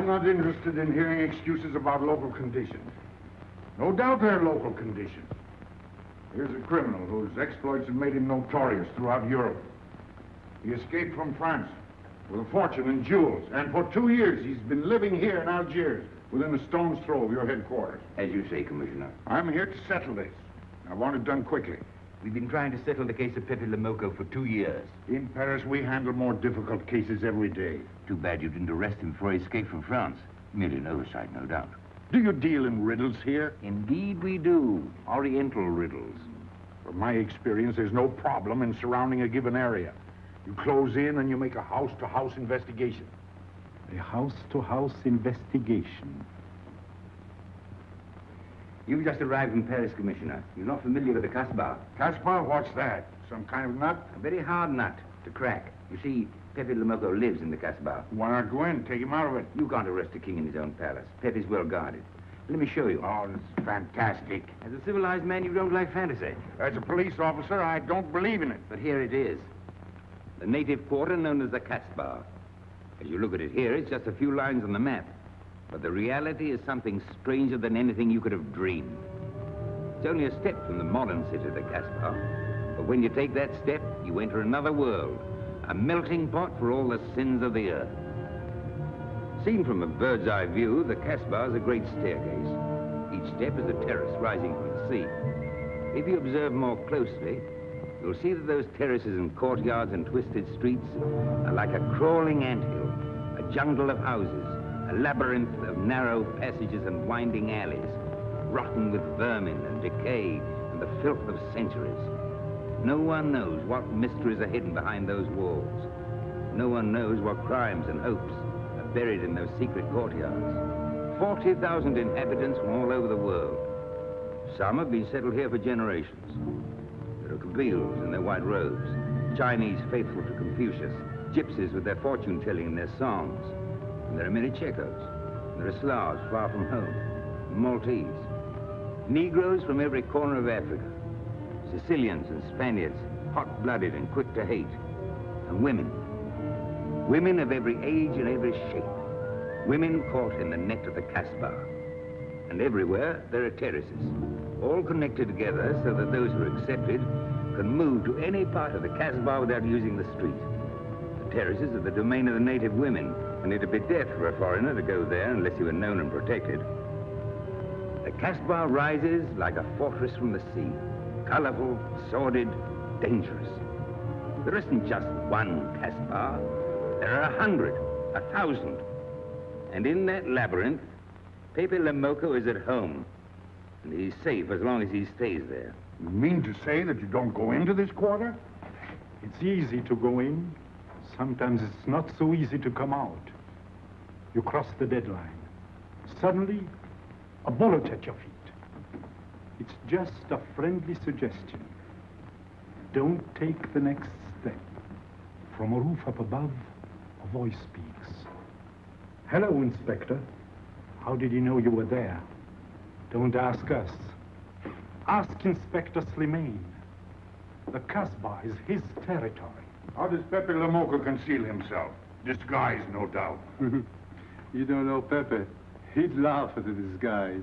I'm not interested in hearing excuses about local conditions. No doubt they're local conditions. Here's a criminal whose exploits have made him notorious throughout Europe. He escaped from France with a fortune in jewels, and for 2 years he's been living here in Algiers, within a stone's throw of your headquarters. As you say, Commissioner. I'm here to settle this. I want it done quickly. We've been trying to settle the case of Hedy Lamarr for 2 years. In Paris, we handle more difficult cases every day. Too bad you didn't arrest him before he escaped from France. Merely an oversight, no doubt. Do you deal in riddles here? Indeed we do. Oriental riddles. From my experience, there's no problem in surrounding a given area. You close in and you make a house-to-house investigation. A house-to-house investigation. You've just arrived from Paris, Commissioner. You're not familiar with the Casbah. Casbah? What's that? Some kind of nut? A very hard nut to crack. You see, Hedy Lamarr lives in the Casbah. Why not go in? Take him out of it. You can't arrest a king in his own palace. Hedy's well guarded. Let me show you. Oh, this is fantastic. As a civilized man, you don't like fantasy. As a police officer, I don't believe in it. But here it is. The native quarter known as the Casbah. As you look at it here, it's just a few lines on the map. But the reality is something stranger than anything you could have dreamed. It's only a step from the modern city, the Casbah. But when you take that step, you enter another world, a melting pot for all the sins of the earth. Seen from a bird's eye view, the Casbah is a great staircase. Each step is a terrace rising from the sea. If you observe more closely, you'll see that those terraces and courtyards and twisted streets are like a crawling anthill, a jungle of houses, a labyrinth of narrow passages and winding alleys, rotten with vermin and decay and the filth of centuries. No one knows what mysteries are hidden behind those walls. No one knows what crimes and hopes are buried in those secret courtyards. 40,000 inhabitants from all over the world. Some have been settled here for generations. There are Kabyles in their white robes, Chinese faithful to Confucius, gypsies with their fortune-telling and their songs. And there are many Checos. There are Slavs far from home, Maltese, Negroes from every corner of Africa, Sicilians and Spaniards, hot-blooded and quick to hate, and women. Women of every age and every shape. Women caught in the net of the Casbah. And everywhere there are terraces, all connected together so that those who are accepted can move to any part of the Casbah without using the street. The terraces are the domain of the native women, and it'd be death for a foreigner to go there unless he were known and protected. The Casbah rises like a fortress from the sea. colorful, sordid, dangerous. There isn't just one Casbah. There are 100, 1,000. And in that labyrinth, Pepe Le Moco is at home. And he's safe as long as he stays there. You mean to say that you don't go into this quarter? It's easy to go in. Sometimes it's not so easy to come out. You cross the deadline. Suddenly, a bullet at your feet. It's just a friendly suggestion. Don't take the next step. From a roof up above, a voice speaks. Hello, Inspector. How did he know you were there? Don't ask us. Ask Inspector Slimane. The Casbah is his territory. How does Pepe Le Moco conceal himself? Disguised, no doubt. You don't know Pepe. He'd laugh at the disguise.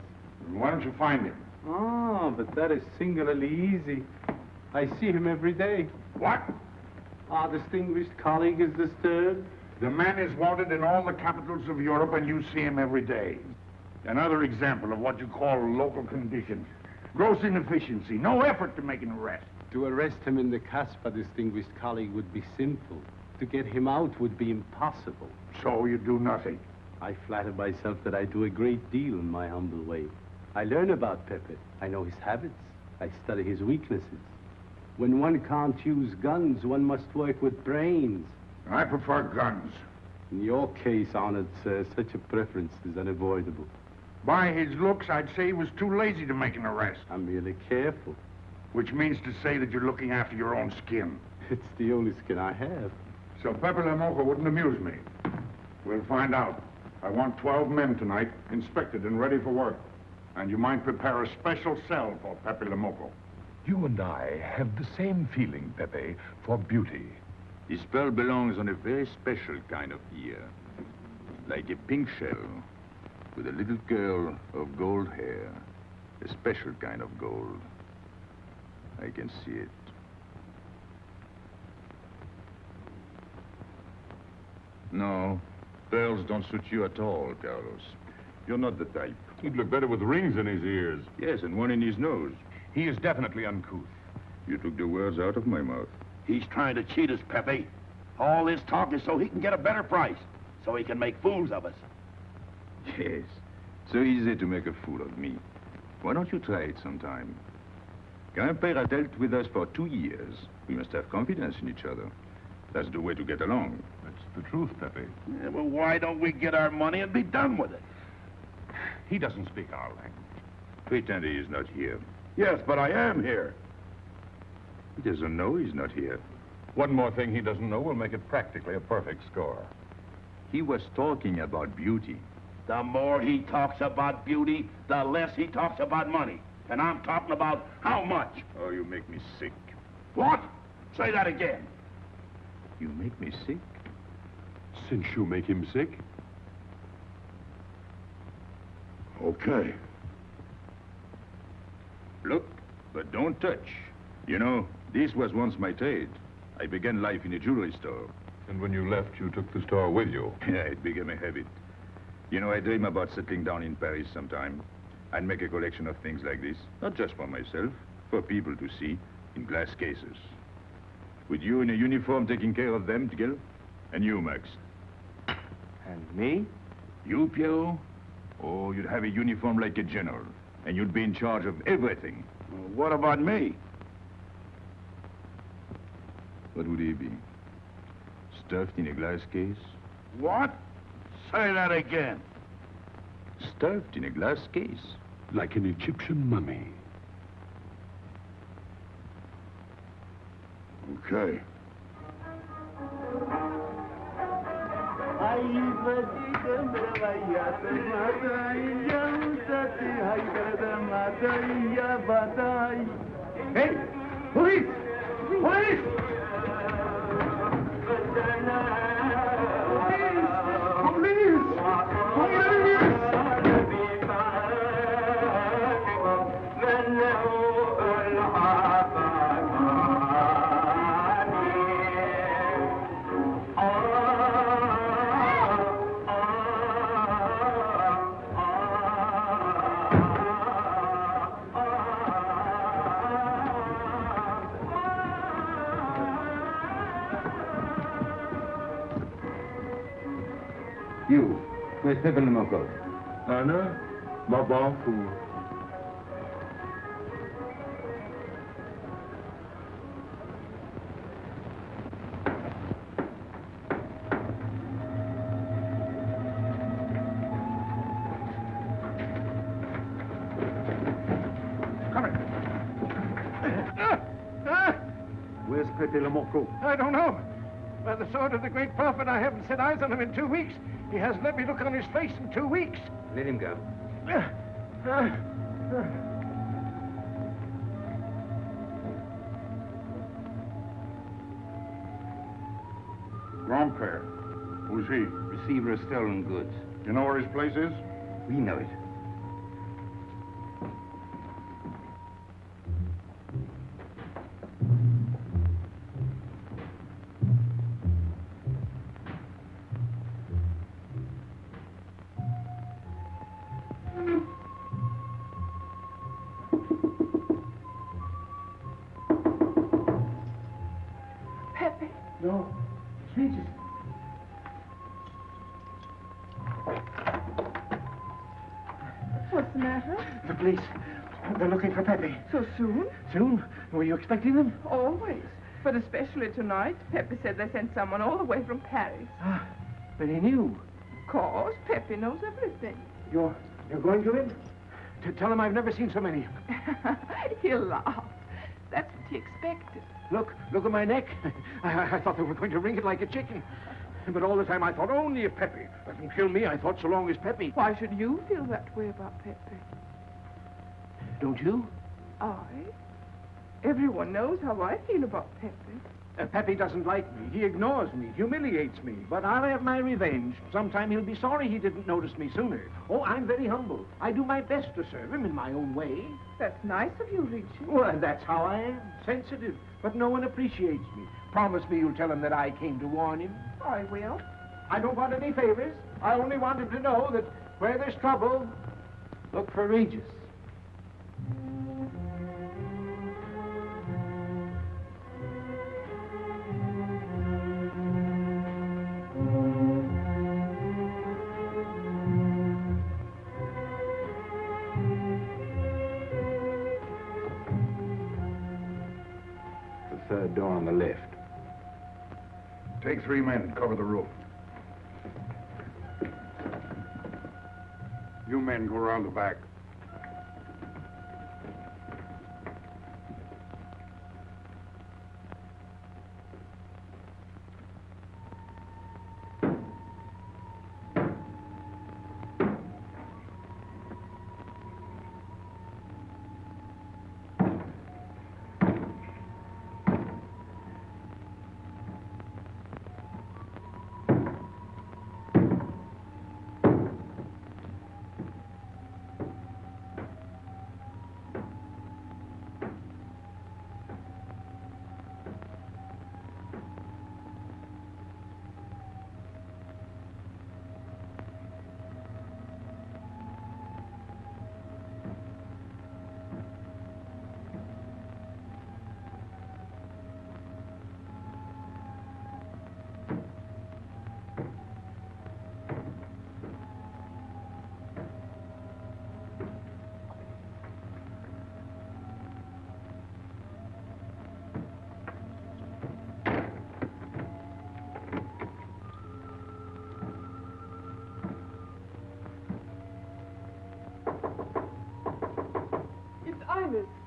Why don't you find him? Oh, but that is singularly easy. I see him every day. What? Our distinguished colleague is disturbed. The man is wanted in all the capitals of Europe, and you see him every day. Another example of what you call local conditions. Gross inefficiency, no effort to make an arrest. To arrest him in the Casbah, distinguished colleague, would be simple. To get him out would be impossible. So you do nothing. I flatter myself that I do a great deal in my humble way. I learn about Pepe. I know his habits. I study his weaknesses. When one can't use guns, one must work with brains. I prefer guns. In your case, honored sir, such a preference is unavoidable. By his looks, I'd say he was too lazy to make an arrest. I'm merely careful. Which means to say that you're looking after your own skin. It's the only skin I have. So Pepe Le Moco wouldn't amuse me. We'll find out. I want 12 men tonight, inspected and ready for work. And you might prepare a special cell for Pepe Le Moco. You and I have the same feeling, Pepe, for beauty. This pearl belongs on a very special kind of ear. Like a pink shell, with a little curl of gold hair. A special kind of gold. I can see it. No, pearls don't suit you at all, Carlos. You're not the type. He'd look better with rings in his ears. Yes, and one in his nose. He is definitely uncouth. You took the words out of my mouth. He's trying to cheat us, Pepe. All this talk is so he can get a better price, so he can make fools of us. Yes, so easy to make a fool of me. Why don't you try it sometime? Grandpère has dealt with us for 2 years. We must have confidence in each other. That's the way to get along. That's the truth, Pepe. Yeah, well, why don't we get our money and be done with it? He doesn't speak our language. Pretend he is not here. Yes, but I am here. He doesn't know he's not here. One more thing he doesn't know will make it practically a perfect score. He was talking about beauty. The more he talks about beauty, the less he talks about money. And I'm talking about how much. Oh, you make me sick. What? Say that again. You make me sick? Since you make him sick? Okay. Look, but don't touch. You know, this was once my trade. I began life in a jewelry store. And when you left, you took the store with you. Yeah, it became a habit. You know, I dream about settling down in Paris sometime. I'd make a collection of things like this. Not just for myself, for people to see, in glass cases. With you in a uniform taking care of them, Gil? And you, Max? And me? You, Pierrot? Oh, you'd have a uniform like a general. And you'd be in charge of everything. Well, what about me? What would he be? Stuffed in a glass case? What? Say that again. Stuffed in a glass case? Like an Egyptian mummy. Okay. Hey! Police! Police! You, where's Pepe Lamocco? Anna, ma bon fou. Where's Pepe Lamocco? I don't know. By the sword of the great prophet, I haven't set eyes on him in 2 weeks. He hasn't let me look on his face in 2 weeks. Let him go. Grand-père. Who's he? Receiver of stolen goods. You know where his place is? We know it. Pepe. No. Regis. What's the matter? The police. They're looking for Pepe. So soon? Soon? Were you expecting them? Always. But especially tonight. Pepe said they sent someone all the way from Paris. Ah, but he knew. Of course, Pepe knows everything. You're going to him? To tell him I've never seen so many. He'll laugh. That's what he expected. Look at my neck. I thought they were going to wring it like a chicken. But all the time I thought only if Pepe. Let them kill me, I thought so long as Pepe. Why should you feel that way about Pepe? Don't you? I? Everyone knows how I feel about Pepe. Pepe doesn't like me. He ignores me, humiliates me. But I'll have my revenge. Sometime he'll be sorry he didn't notice me sooner. Oh, I'm very humble. I do my best to serve him in my own way. That's nice of you, Richie. Well, that's how I am. Sensitive. But no one appreciates me. Promise me you'll tell him that I came to warn him. I will. I don't want any favors. I only want him to know that where there's trouble, look for Regis. The third door on the left. Take 3 men, cover the roof. You men go around the back.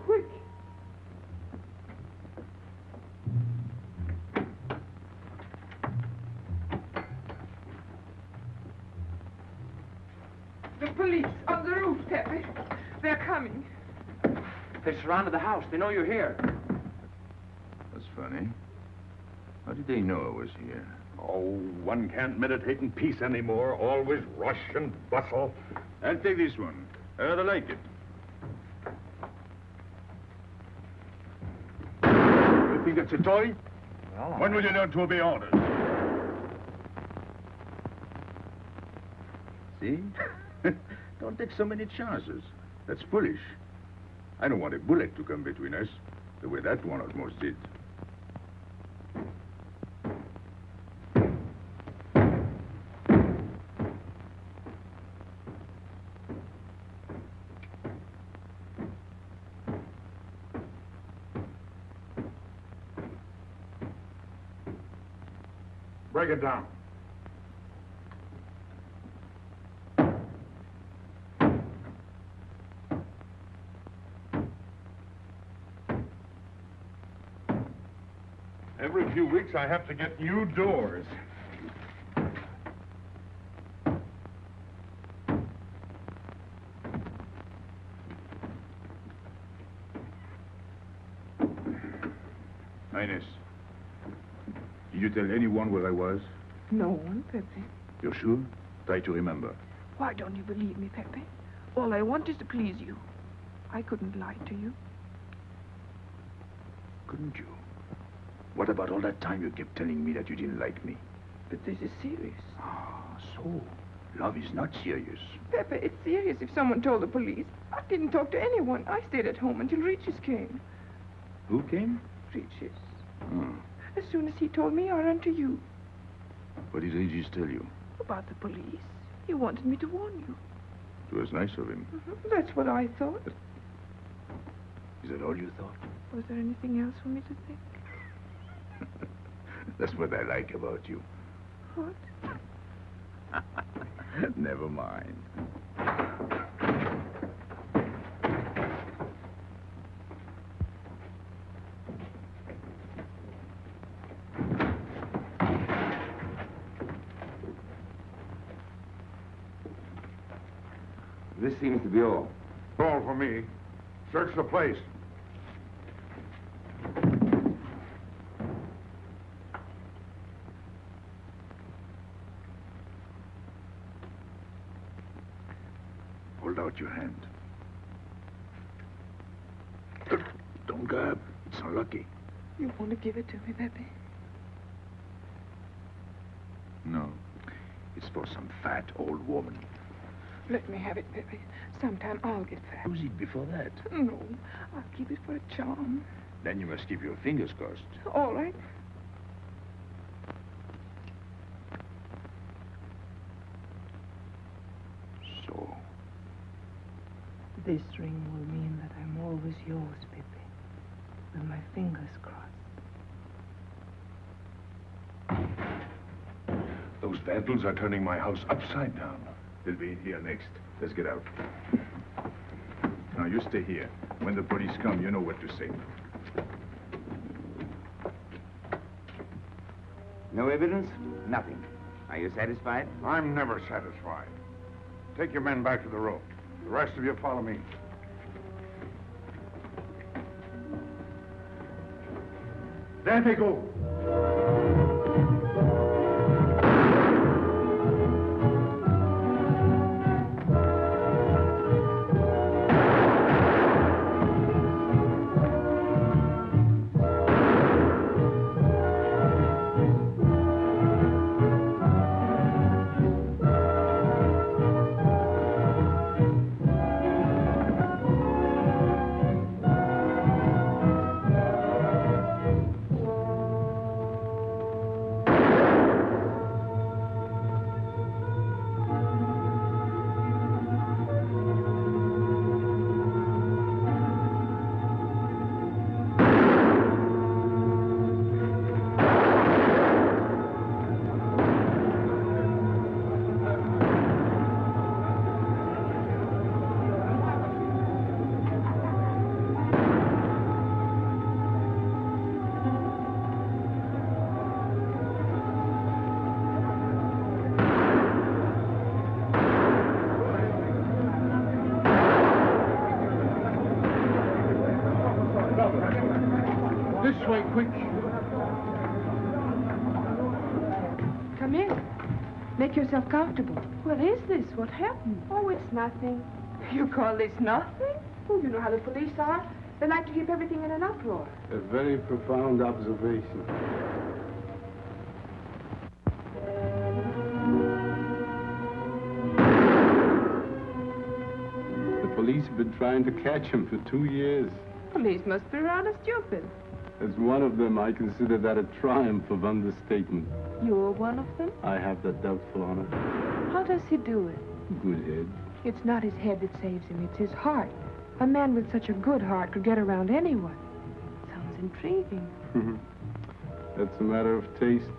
Quick. The police on the roof, Pepe. They're coming. They surrounded the house. They know you're here. That's funny. How did they know I was here? Oh, one can't meditate in peace anymore. Always rush and bustle. I'll take this one. I rather like it. You think that's a toy? Well, When will you learn to obey orders? See? Don't take so many chances. That's foolish. I don't want a bullet to come between us, the way that one almost did. Break it down. Every few weeks I have to get new doors. Highness, did you tell anyone where I was? No one, Pepe. You're sure? Try to remember. Why don't you believe me, Pepe? All I want is to please you. I couldn't lie to you. Couldn't you? What about all that time you kept telling me that you didn't like me? But this is serious. Ah, so love is not serious. Pepe, it's serious if someone told the police. I didn't talk to anyone. I stayed at home until Regis came. Who came? Regis. Hmm. As soon as he told me, I ran to you. What did Regis tell you? About the police. He wanted me to warn you. It was nice of him. That's what I thought. Is that all you thought? Was there anything else for me to think? That's what I like about you. What? Never mind. This seems to be all. All for me. Search the place. Hold out your hand. Don't grab. It's unlucky. You want to give it to me, Pepe? No. It's for some fat old woman. Let me have it, Pepe. Sometime I'll get fat. Use it before that. No, I'll keep it for a charm. Then you must keep your fingers crossed. All right. So, This ring will mean that I'm always yours, Pepe. With my fingers crossed. Those vandals are turning my house upside down. They'll be in here next. Let's get out. now you stay here. When the police come, you know what to say. No evidence? Nothing. Are you satisfied? I'm never satisfied. Take your men back to the road. The rest of you follow me. There they go. This way, quick. Come in. Make yourself comfortable. What is this? What happened? Oh, it's nothing. You call this nothing? Oh, you know how the police are. They like to keep everything in an uproar. A very profound observation. The police have been trying to catch him for 2 years. Police must be rather stupid. As one of them, I consider that a triumph of understatement. You're one of them? I have that doubtful honor. How does he do it? Good head. It's not his head that saves him, it's his heart. A man with such a good heart could get around anyone. Sounds intriguing. That's a matter of taste.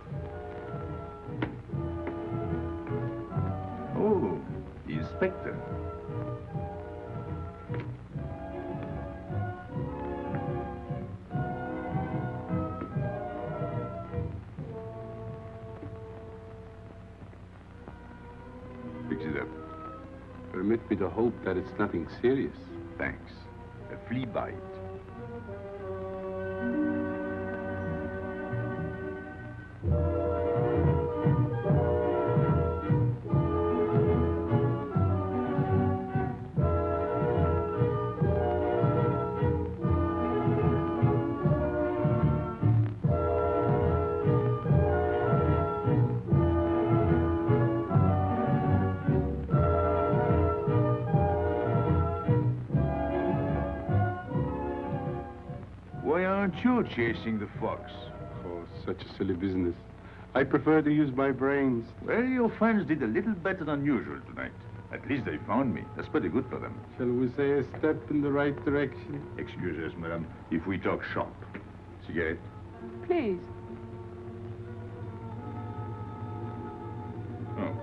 Oh, the inspector. Fix it up. Permit me to hope that it's nothing serious. Thanks. A flea bite. Why aren't you chasing the fox? Oh, such a silly business. I prefer to use my brains. Well, your friends did a little better than usual tonight. At least they found me. That's pretty good for them. Shall we say a step in the right direction? Excuse us, madam, if we talk shop. Cigarette? Please. Oh.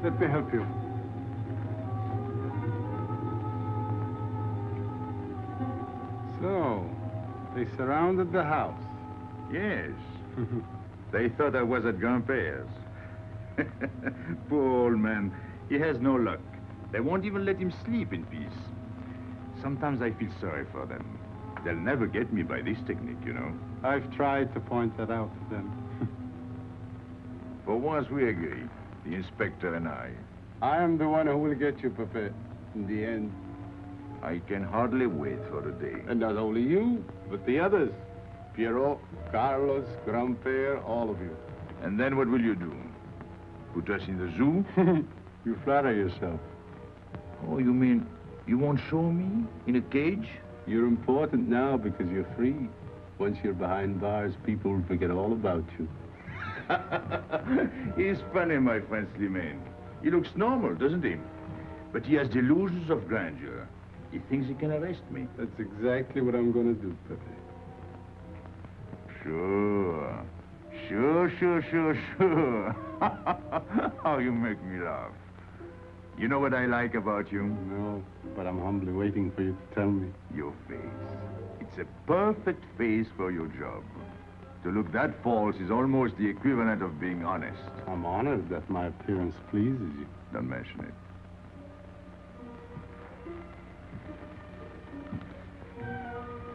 Let me help you. So, they surrounded the house. Yes. They thought I was at Grandpère's. Poor old man. He has no luck. They won't even let him sleep in peace. Sometimes I feel sorry for them. They'll never get me by this technique, you know. I've tried to point that out to them. For once we agree, the inspector and I. I am the one who will get you, Pepe, in the end. I can hardly wait for the day. And not only you, but the others. Pierrot, Carlos, Grandpère, all of you. And then what will you do? Put us in the zoo? You flatter yourself. Oh, you mean you won't show me in a cage? You're important now because you're free. Once you're behind bars, people will forget all about you. He's funny, my friend Slimane. He looks normal, doesn't he? But he has delusions of grandeur. He thinks he can arrest me. That's exactly what I'm going to do, Pepe. Sure. Sure. How you make me laugh. You know what I like about you? No, but I'm humbly waiting for you to tell me. Your face. It's a perfect face for your job. To look that false is almost the equivalent of being honest. I'm honored that my appearance pleases you. Don't mention it.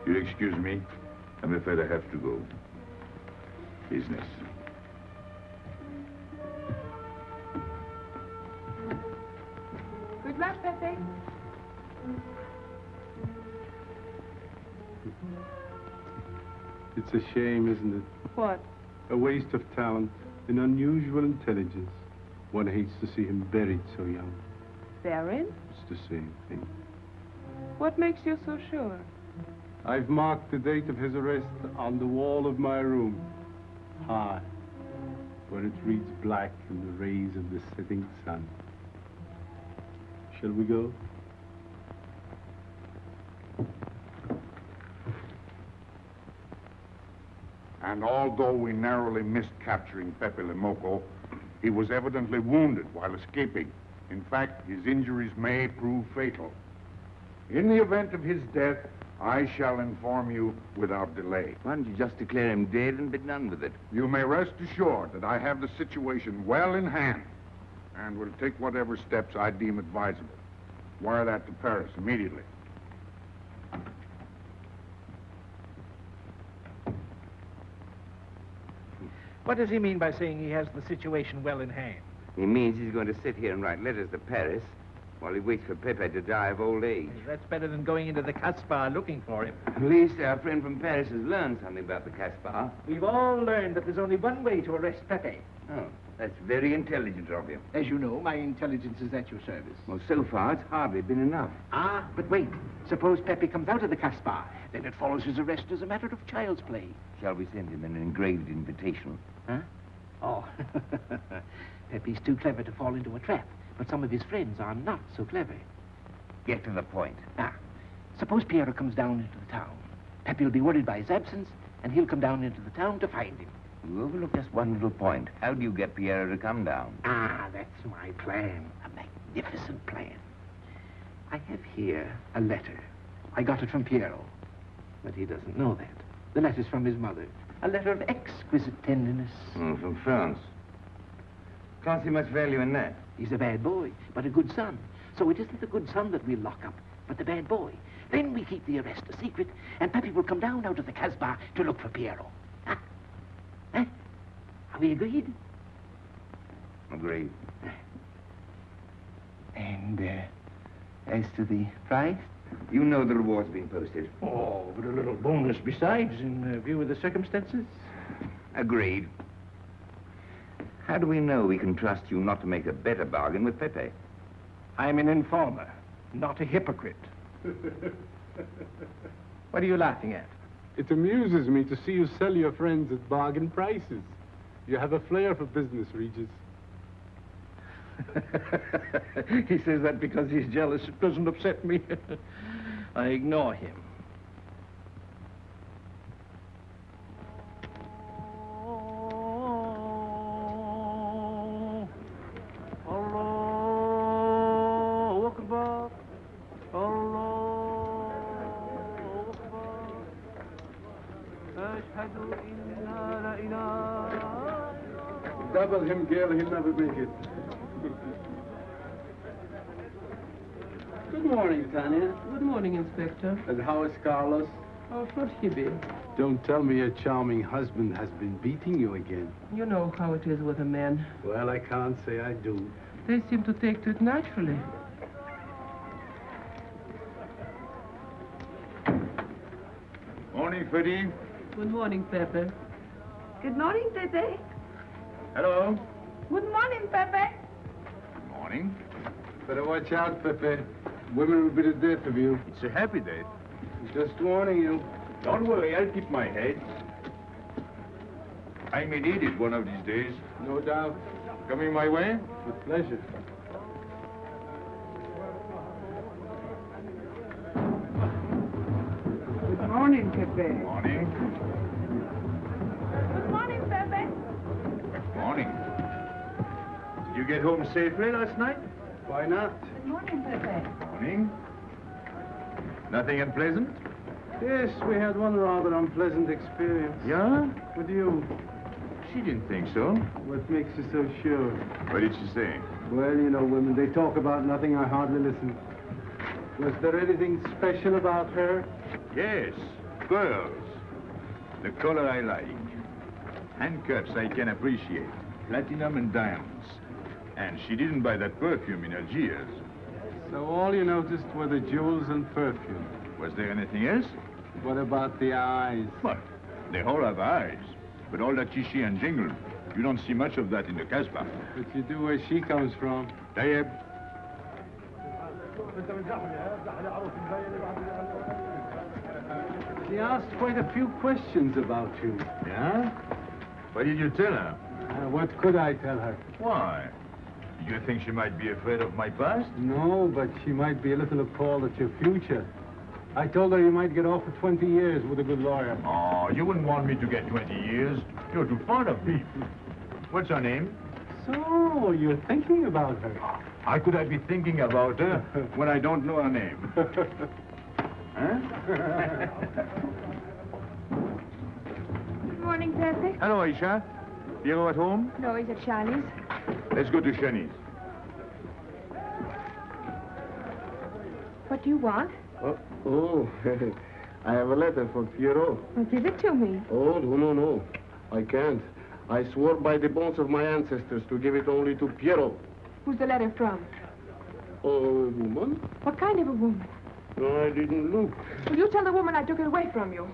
You'll excuse me. I'm afraid I have to go. Business. Good luck, Pepe. It's a shame, isn't it? What? A waste of talent, an unusual intelligence. One hates to see him buried so young. Baron? It's the same thing. What makes you so sure? I've marked the date of his arrest on the wall of my room. High, where it reads black in the rays of the setting sun. Shall we go? And although we narrowly missed capturing Pepe Le Moco, he was evidently wounded while escaping. In fact, his injuries may prove fatal. In the event of his death, I shall inform you without delay. Why don't you just declare him dead and be done with it? You may rest assured that I have the situation well in hand and will take whatever steps I deem advisable. Wire that to Paris immediately. What does he mean by saying he has the situation well in hand? He means he's going to sit here and write letters to Paris while he waits for Pepe to die of old age. That's better than going into the Casbah looking for him. At least our friend from Paris has learned something about the Casbah. We've all learned that there's only one way to arrest Pepe. Oh, that's very intelligent of you. As you know, my intelligence is at your service. Well, so far, it's hardly been enough. Ah, but wait. Suppose Pepe comes out of the Casbah. Then it follows his arrest as a matter of child's play. Shall we send him an engraved invitation? Huh? Oh, Pepe's too clever to fall into a trap, but some of his friends are not so clever. Get to the point. Ah, suppose Piero comes down into the town. Pepe will be worried by his absence, and he'll come down into the town to find him. You overlook just one little point. How do you get Piero to come down? Ah, that's my plan. A magnificent plan. I have here a letter. I got it from Piero. But he doesn't know that. The letter's from his mother. A letter of exquisite tenderness. From France. Can't see much value in that. He's a bad boy, but a good son. So it isn't the good son that we'll lock up, but the bad boy. Then we keep the arrest a secret, and Pepe will come down out of the Casbah to look for Piero. Huh? Huh? Are we agreed? Agreed. And, as to the price? You know the reward's been posted. Oh, but a little bonus besides, in view of the circumstances. Agreed. How do we know we can trust you not to make a better bargain with Pepe? I'm an informer, not a hypocrite. What are you laughing at? It amuses me to see you sell your friends at bargain prices. You have a flair for business, Regis. He says that because he's jealous. It doesn't upset me. I ignore him. Double him, girl, he'll never make it. Good morning, Tanya. Good morning, Inspector. And how is Carlos? Oh, forgive. Don't tell me your charming husband has been beating you again. You know how it is with a man. Well, I can't say I do. They seem to take to it naturally. Morning, Freddie. Good morning, Pepe. Good morning, Pepe. Hello. Good morning, Pepe. Morning. Better watch out, Pepe. Women will be the death of you. It's a happy day. Just warning you. Don't worry, I'll keep my head. I may need it one of these days. No doubt. Coming my way? With pleasure. Good morning, Pepe. Morning. Good morning, Pepe. Morning. Did you get home safely last night? Why not? Good morning, Pepe. Morning. Nothing unpleasant? Yes, we had one rather unpleasant experience. Yeah? With you. She didn't think so. What makes you so sure? What did she say? Well, you know, women, they talk about nothing. I hardly listen. Was there anything special about her? Yes, pearls. The color I like. Handcuffs I can appreciate. Platinum and diamonds. And she didn't buy that perfume in Algiers. So all you noticed were the jewels and perfume. Was there anything else? What about the eyes? What? They all have eyes. But all that chichi and jingle, you don't see much of that in the Casbah. But you do where she comes from. Tayyib. She asked quite a few questions about you. Yeah? What did you tell her? What could I tell her? Why? You think she might be afraid of my past? No, but she might be a little appalled at your future. I told her you might get off for 20 years with a good lawyer. Oh, you wouldn't want me to get 20 years. You're too fond of me. What's her name? So, you're thinking about her. How could I be thinking about her when I don't know her name? Huh? Good morning, Pepe. Hello, Aisha. Piero at home? No, he's at Charlie's. Let's go to Shani's. What do you want? Oh, I have a letter from Piero. Well, give it to me. Oh, no. I can't. I swore by the bones of my ancestors to give it only to Piero. Who's the letter from? Oh, woman? What kind of a woman? No, I didn't look. Will you tell the woman I took it away from you?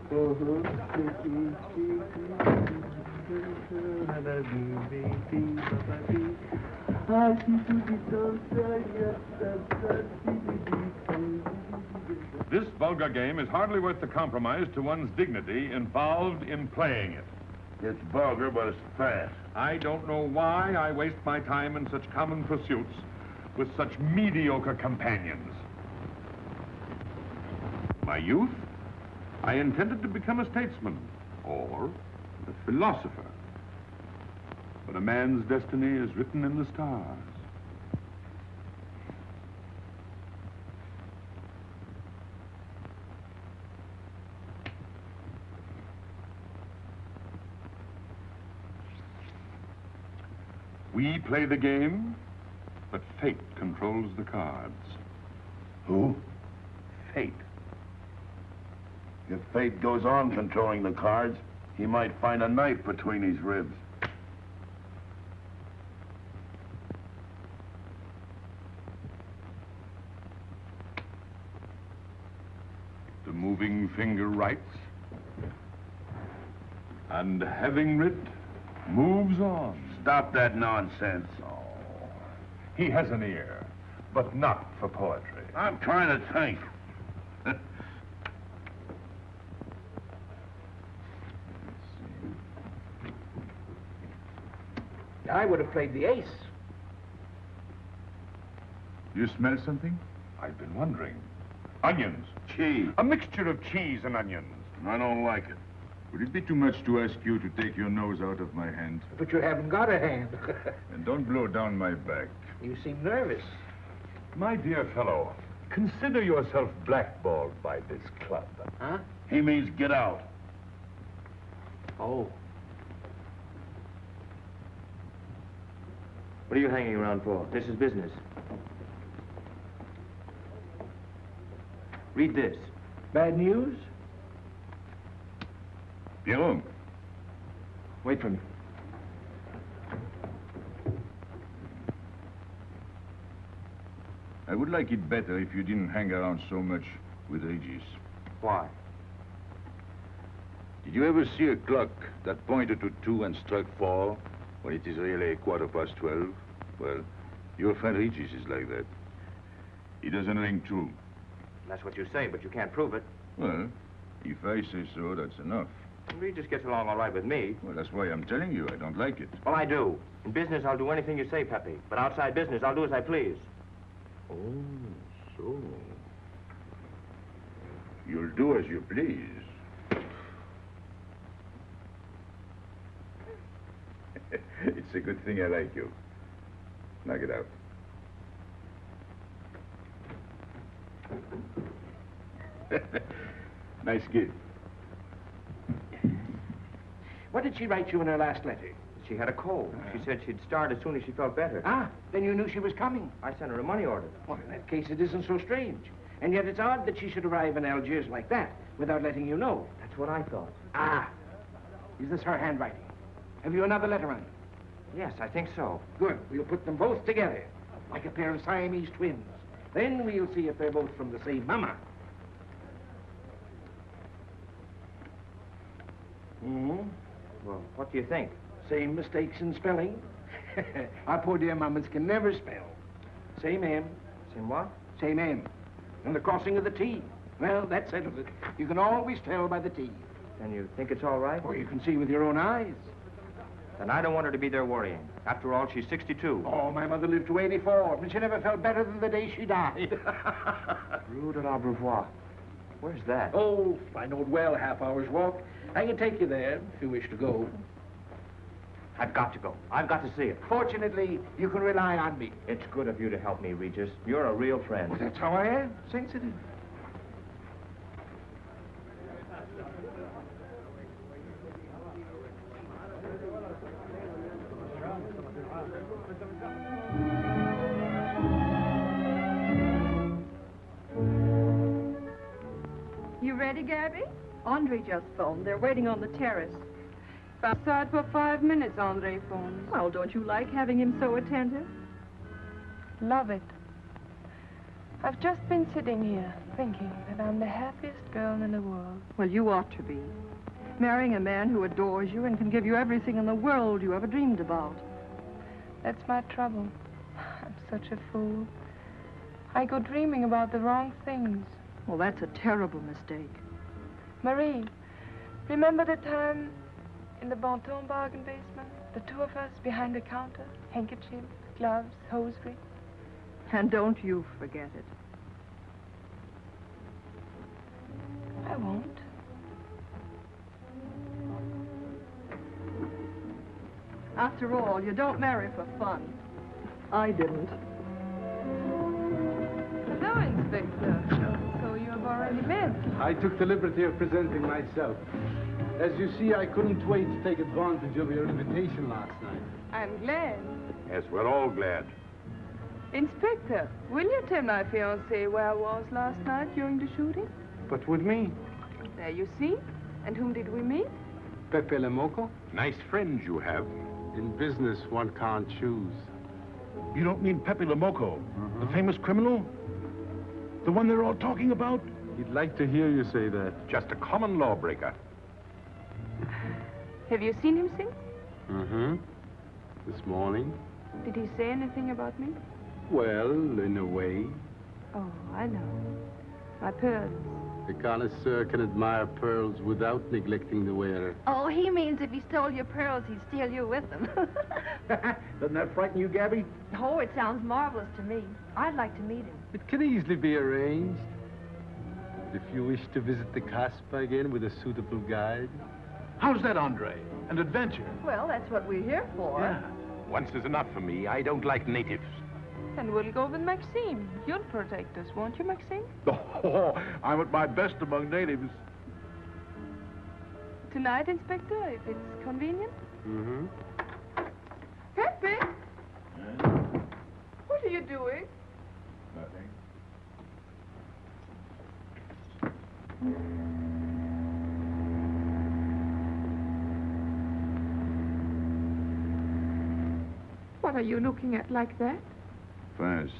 This vulgar game is hardly worth the compromise to one's dignity involved in playing it. It's vulgar, but it's fast. I don't know why I waste my time in such common pursuits with such mediocre companions. My youth, I intended to become a statesman or a philosopher. But a man's destiny is written in the stars. We play the game, but fate controls the cards. Who? Fate. If fate goes on controlling the cards, he might find a knife between his ribs. The moving finger writes, and having writ, moves on. Stop that nonsense. Oh, he has an ear, but not for poetry. I'm trying to think. I would have played the ace. You smell something? I've been wondering. Onions. Cheese. A mixture of cheese and onions. I don't like it. Would it be too much to ask you to take your nose out of my hand? But you haven't got a hand. And don't blow down my back. You seem nervous. My dear fellow, consider yourself blackballed by this club. Huh? He means get out. Oh. What are you hanging around for? This is business. Read this. Bad news? Pierrot. Wait for me. I would like it better if you didn't hang around so much with Regis. Why? Did you ever see a clock that pointed to 2 and struck 4 when it is really 12:15? Well, your friend Regis is like that. He doesn't ring true. That's what you say, but you can't prove it. Well, if I say so, that's enough. Regis gets along all right with me. Well, that's why I'm telling you I don't like it. Well, I do. In business, I'll do anything you say, Pepe. But outside business, I'll do as I please. Oh, so. You'll do as you please. It's a good thing I like you. Knock it out. Nice kid. What did she write you in her last letter? She had a cold. She said she'd start as soon as she felt better. Ah, then you knew she was coming. I sent her a money order. Well, in that case, it isn't so strange. And yet it's odd that she should arrive in Algiers like that, without letting you know. That's what I thought. Ah. Is this her handwriting? Have you another letter on it? Yes, I think so. Good. We'll put them both together, like a pair of Siamese twins. Then we'll see if they're both from the same mama. Mm-hmm. Well, what do you think? Same mistakes in spelling. Our poor dear mamas can never spell. Same M. Same what? Same M. And the crossing of the T. Well, that settles it. You can always tell by the T. Then you think it's all right? Or you can see with your own eyes. Then I don't want her to be there worrying. After all, she's 62. Oh, my mother lived to 84, and she never felt better than the day she died. Rue de l'Abreuvoir. Where's that? Oh, I know it well, half hour's walk. I can take you there if you wish to go. I've got to go. I've got to see it. Fortunately, you can rely on me. It's good of you to help me, Regis. You're a real friend. Well, that's how I am. Sensitive. You ready, Gabby? Andre just phoned. They're waiting on the terrace. Outside for 5 minutes, Andre phones. Well, don't you like having him so attentive? Love it. I've just been sitting here thinking that I'm the happiest girl in the world. Well, you ought to be. Marrying a man who adores you and can give you everything in the world you ever dreamed about. That's my trouble. I'm such a fool. I go dreaming about the wrong things. Well, that's a terrible mistake. Marie, remember the time in the Bonton bargain basement? The two of us behind the counter, handkerchiefs, gloves, hosiery. And don't you forget it. I won't. After all, you don't marry for fun. I didn't. Hello, Inspector. So you have already met. I took the liberty of presenting myself. As you see, I couldn't wait to take advantage of your invitation last night. I'm glad. Yes, we're all glad. Inspector, will you tell my fiancé where I was last night during the shooting? But with me? There you see. And whom did we meet? Pepe Lemoco? Nice friends you have. In business, one can't choose. You don't mean Pepe Lemoco, the famous criminal? The one they're all talking about? He'd like to hear you say that. Just a common lawbreaker. Have you seen him since? Mm-hmm. This morning? Did he say anything about me? Well, in a way. Oh, I know. My pearls. The connoisseur can admire pearls without neglecting the wearer. Oh, he means if he stole your pearls, he'd steal you with them. Doesn't that frighten you, Gabby? Oh, it sounds marvelous to me. I'd like to meet him. It can easily be arranged. If you wish to visit the Casbah again with a suitable guide. How's that, Andre? An adventure? Well, that's what we're here for. Yeah. Once is enough for me. I don't like natives. Then we'll go with Maxime. You'll protect us, won't you, Maxime? Oh, I'm at my best among natives. Tonight, Inspector, if it's convenient? Mm-hmm. Pepe! What are you doing? Nothing. What are you looking at like that? France.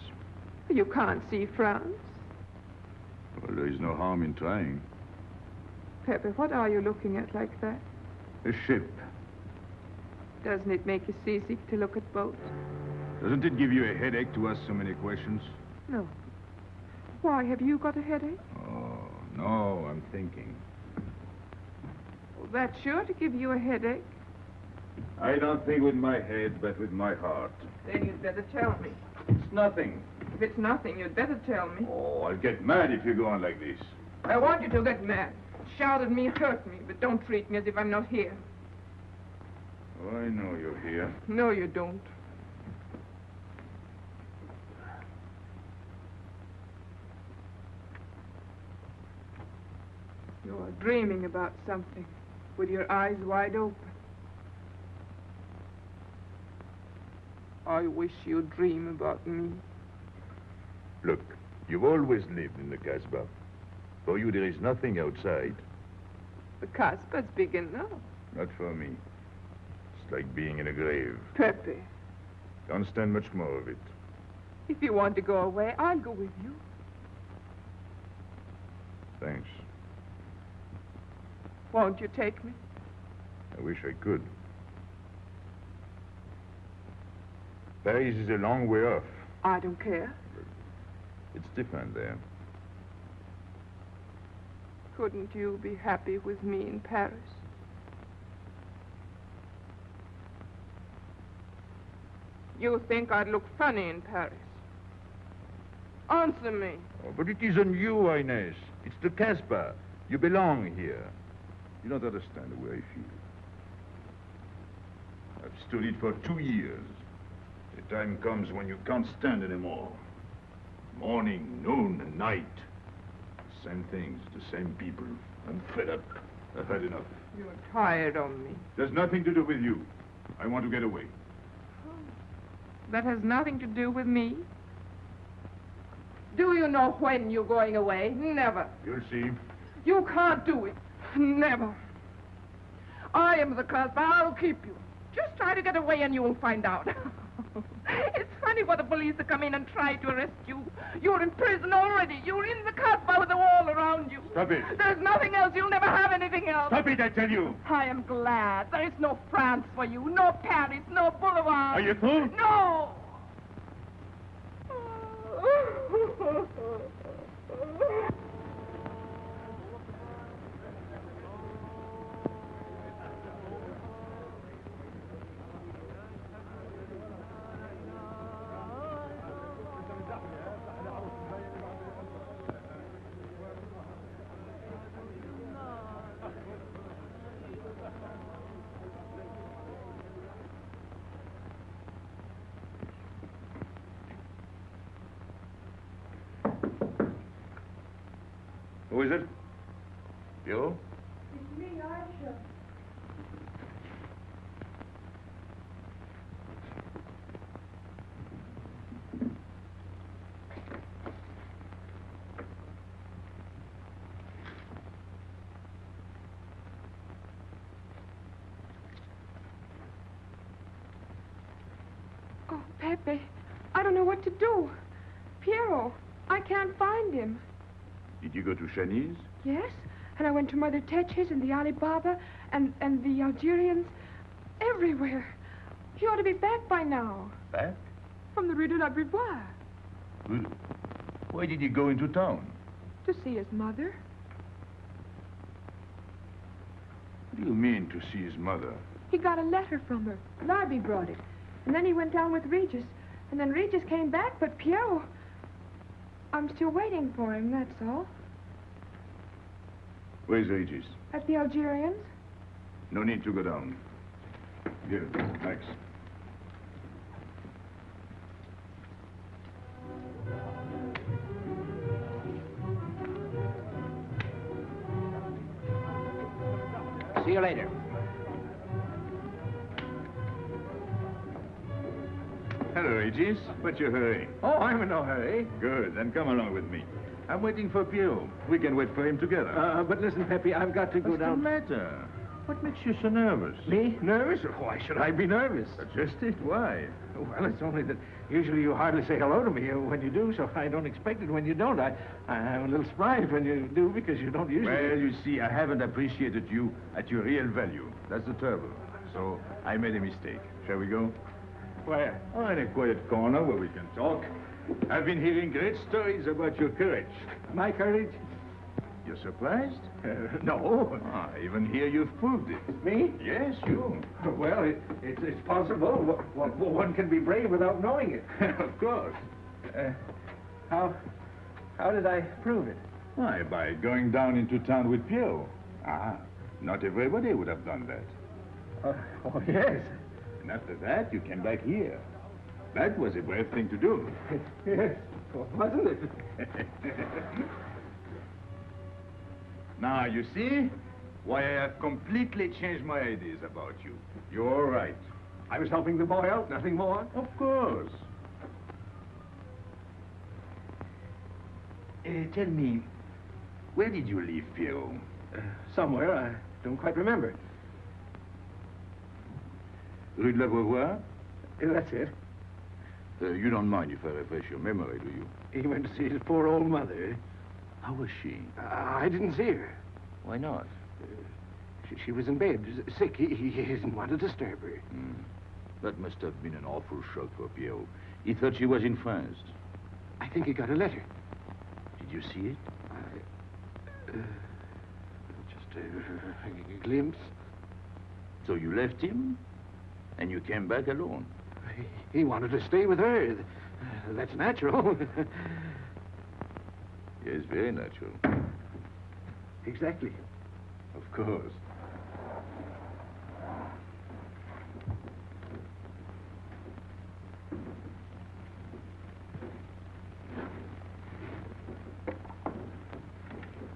You can't see France. Well, there is no harm in trying. Pepe, what are you looking at like that? A ship. Doesn't it make you seasick to look at boats? Doesn't it give you a headache to ask so many questions? No. Why, have you got a headache? Oh, no, I'm thinking. Well, that's sure to give you a headache. I don't think with my head, but with my heart. Then you'd better tell me. It's nothing. If it's nothing, you'd better tell me. Oh, I'll get mad if you go on like this. I want you to get mad. Shout at me, hurt me, but don't treat me as if I'm not here. Oh, I know you're here. No, you don't. You are dreaming about something with your eyes wide open. I wish you'd dream about me. Look, you've always lived in the Casbah. For you, there is nothing outside. The Casbah's big enough. Not for me. It's like being in a grave. Pepe, Don't stand much more of it. if you want to go away, I'll go with you. Thanks. Won't you take me? I wish I could. Paris is a long way off. I don't care. It's different there. Couldn't you be happy with me in Paris? You think I'd look funny in Paris? Answer me. Oh, but it isn't you, Inez. It's the Casbah. You belong here. You don't understand the way I feel. I've stood it for 2 years. The time comes when you can't stand anymore. Morning, noon, and night. The same things, the same people. I'm fed up. I've had enough. You're tired of me. There's nothing to do with you. I want to get away. That has nothing to do with me. Do you know when you're going away? Never. You'll see. You can't do it. Never. I am the Casbah. I'll keep you. Just try to get away and you'll find out. It's funny for the police to come in and try to arrest you. You're in prison already. You're in the Casbah with the wall around you. Stop it. There's nothing else. You'll never have anything else. Stop it, I tell you. I am glad. There is no France for you. No Paris. No Boulevard. Are you through? No. Who is it? You? It's me, Aisha. Oh, Pepe, I don't know what to do. Piero, I can't find him. Did you go to Shanice? Yes, and I went to Mother Tetch's and the Alibaba and the Algerians. Everywhere. He ought to be back by now. Back? From the Rue de la Beauvoir. Why did he go into town? To see his mother. What do you mean, to see his mother? He got a letter from her. Larby brought it. And then he went down with Regis. And then Regis came back, but Piero... I'm still waiting for him, that's all. Where's Regis? At the Algerians. No need to go down. Here, thanks. See you later. Hello, Regis. What's your hurry? Oh, I'm in no hurry. Good, then come along with me. I'm waiting for Pio. We can wait for him together. But listen, Pepe, I've got to go What's down. the matter? What makes you so nervous? Me? Nervous? Why should I be nervous? Just it. Why? Well, it's only that usually you hardly say hello to me when you do, so I don't expect it when you don't. I'm a little surprised when you do because you don't usually... Well, you see, I haven't appreciated you at your real value. That's the trouble. So I made a mistake. Shall we go? Where? Oh, in a quiet corner where we can talk. I've been hearing great stories about your courage. My courage? You're surprised? No. Ah, even here you've proved it. Me? Yes, you. Well, it's possible. One can be brave without knowing it. Of course. How did I prove it? Why, by going down into town with Pio. Ah, not everybody would have done that. Oh, yes. And after that, you came back here. That was a brave thing to do. Yes, wasn't it? Now, you see why I have completely changed my ideas about you. You're all right. I was helping the boy out, nothing more. Of course. Tell me, where did you leave Pio? Somewhere, I don't quite remember. Rue de la Beauvoir? That's it. You don't mind if I refresh your memory, do you? He went to see his poor old mother. How was she? I didn't see her. Why not? She was in bed, sick. He didn't want to disturb her. That must have been an awful shock for Pio. He thought she was in France. I think he got a letter. Did you see it? Just a glimpse. So you left him, and you came back alone? He wanted to stay with her. That's natural. Yes, very natural. Exactly. Of course.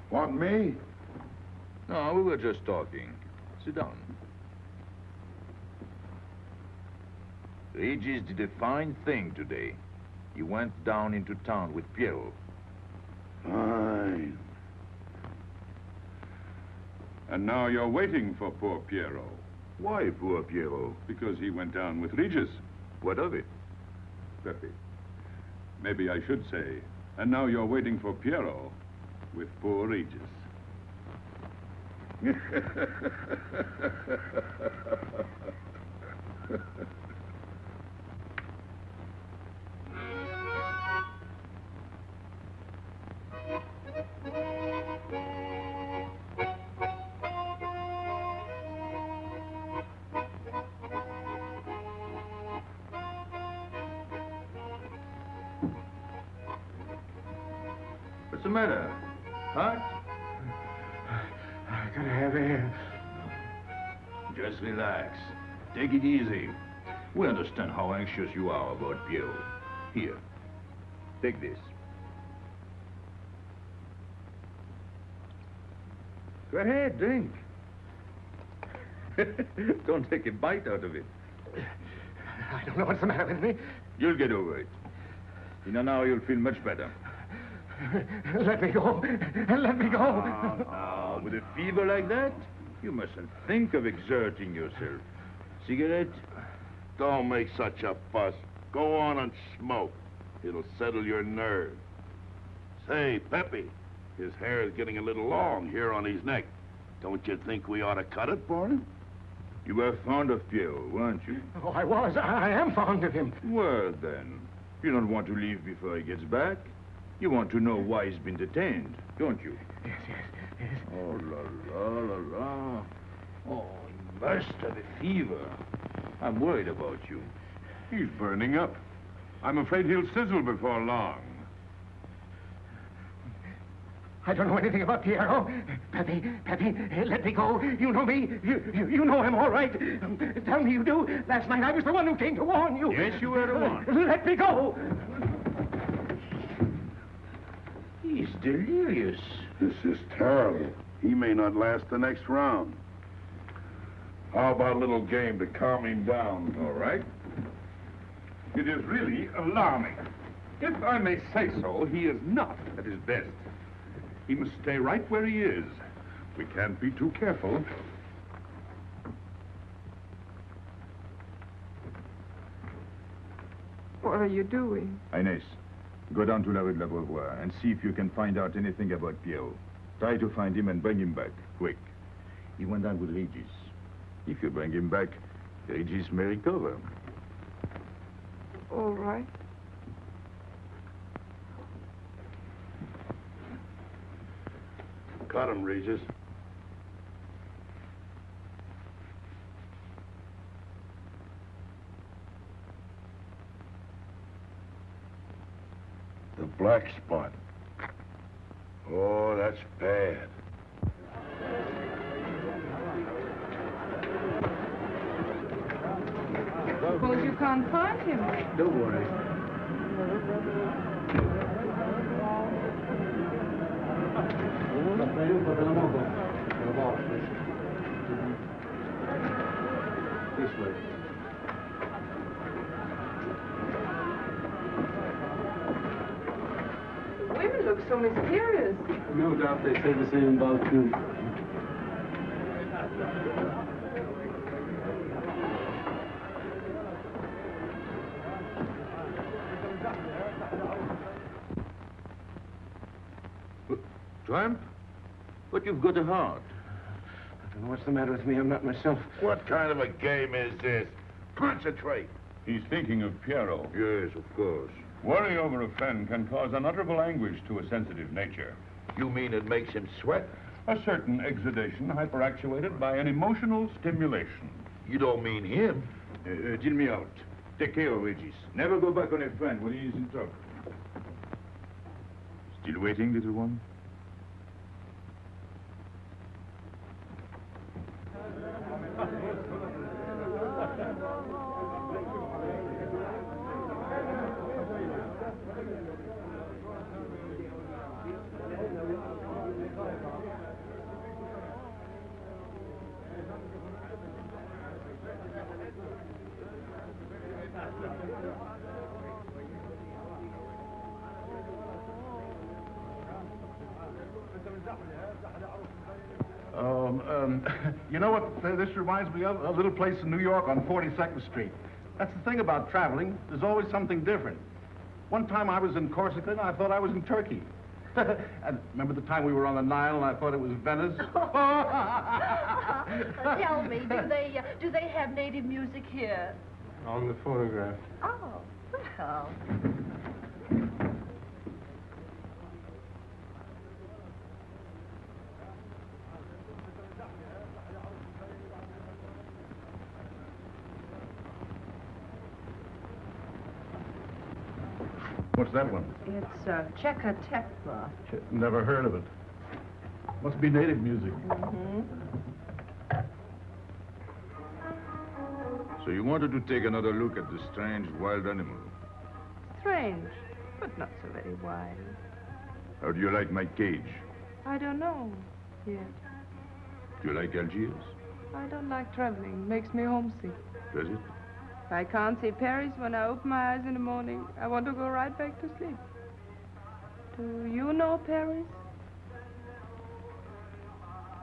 Want me? No, we were just talking. Sit down. Regis did a fine thing today. He went down into town with Piero. Fine. And now you're waiting for poor Piero. Why poor Piero? Because he went down with Regis. What of it? Pepe, maybe I should say, and now you're waiting for Piero with poor Regis. What's the matter? Hot? I gotta have air. Just relax. Take it easy. We understand how anxious you are about Piero. Here, take this. Go ahead, drink. Don't take a bite out of it. I don't know what's the matter with me. You'll get over it. In an hour, you'll feel much better. Let me go. Let me go. With a fever like that, you mustn't think of exerting yourself. Cigarette? Don't make such a fuss. Go on and smoke. It'll settle your nerves. Say, Pepe, his hair is getting a little long here on his neck. Don't you think we ought to cut it for him? You were fond of Pierrot, weren't you? Oh, I was. I am fond of him. Well, then, you don't want to leave before he gets back. You want to know why he's been detained, don't you? Yes. Oh, la. Oh, he must have a fever. I'm worried about you. He's burning up. I'm afraid he'll sizzle before long. I don't know anything about Pierrot. Pepe, let me go. You know me. You know him all right. Tell me you do. Last night I was the one who came to warn you. Yes, you were the one. Let me go. He's delirious. This is terrible. He may not last the next round. How about a little game to calm him down? All right. It is really alarming. If I may say so, he is not at his best. He must stay right where he is. We can't be too careful. What are you doing? Inés, go down to La Rue de l'Abreuvoir and see if you can find out anything about Pierrot. Try to find him and bring him back, quick. He went down with Regis. If you bring him back, Regis may recover. All right. Cut him, Regis. The black spot. Oh, that's bad. Suppose you can't find him. Don't worry. This way. The women look so mysterious. No doubt they say the same about you. Tramp? But you've got a heart. I don't know what's the matter with me. I'm not myself. What kind of a game is this? Concentrate. He's thinking of Pierrot. Yes, of course. Worry over a friend can cause unutterable anguish to a sensitive nature. You mean it makes him sweat? A certain exudation hyperactuated by an emotional stimulation. You don't mean him? Deal me out. Take care of Regis. Never go back on a friend when he is in trouble. Still waiting, little one? You know what this reminds me of? A little place in New York on 42nd Street. That's the thing about traveling. There's always something different. One time I was in Corsica and I thought I was in Turkey. And remember the time we were on the Nile and I thought it was Venice? Tell me, do they have native music here? On the phonograph. Oh, well. What's that one? It's Czechotepla. Never heard of it. Must be native music. Mm-hmm. So you wanted to take another look at the strange wild animal. Strange, but not so very wild. How do you like my cage? I don't know yet. Do you like Algiers? I don't like traveling. It makes me homesick. Does it? If I can't see Paris when I open my eyes in the morning, I want to go right back to sleep. Do you know Paris?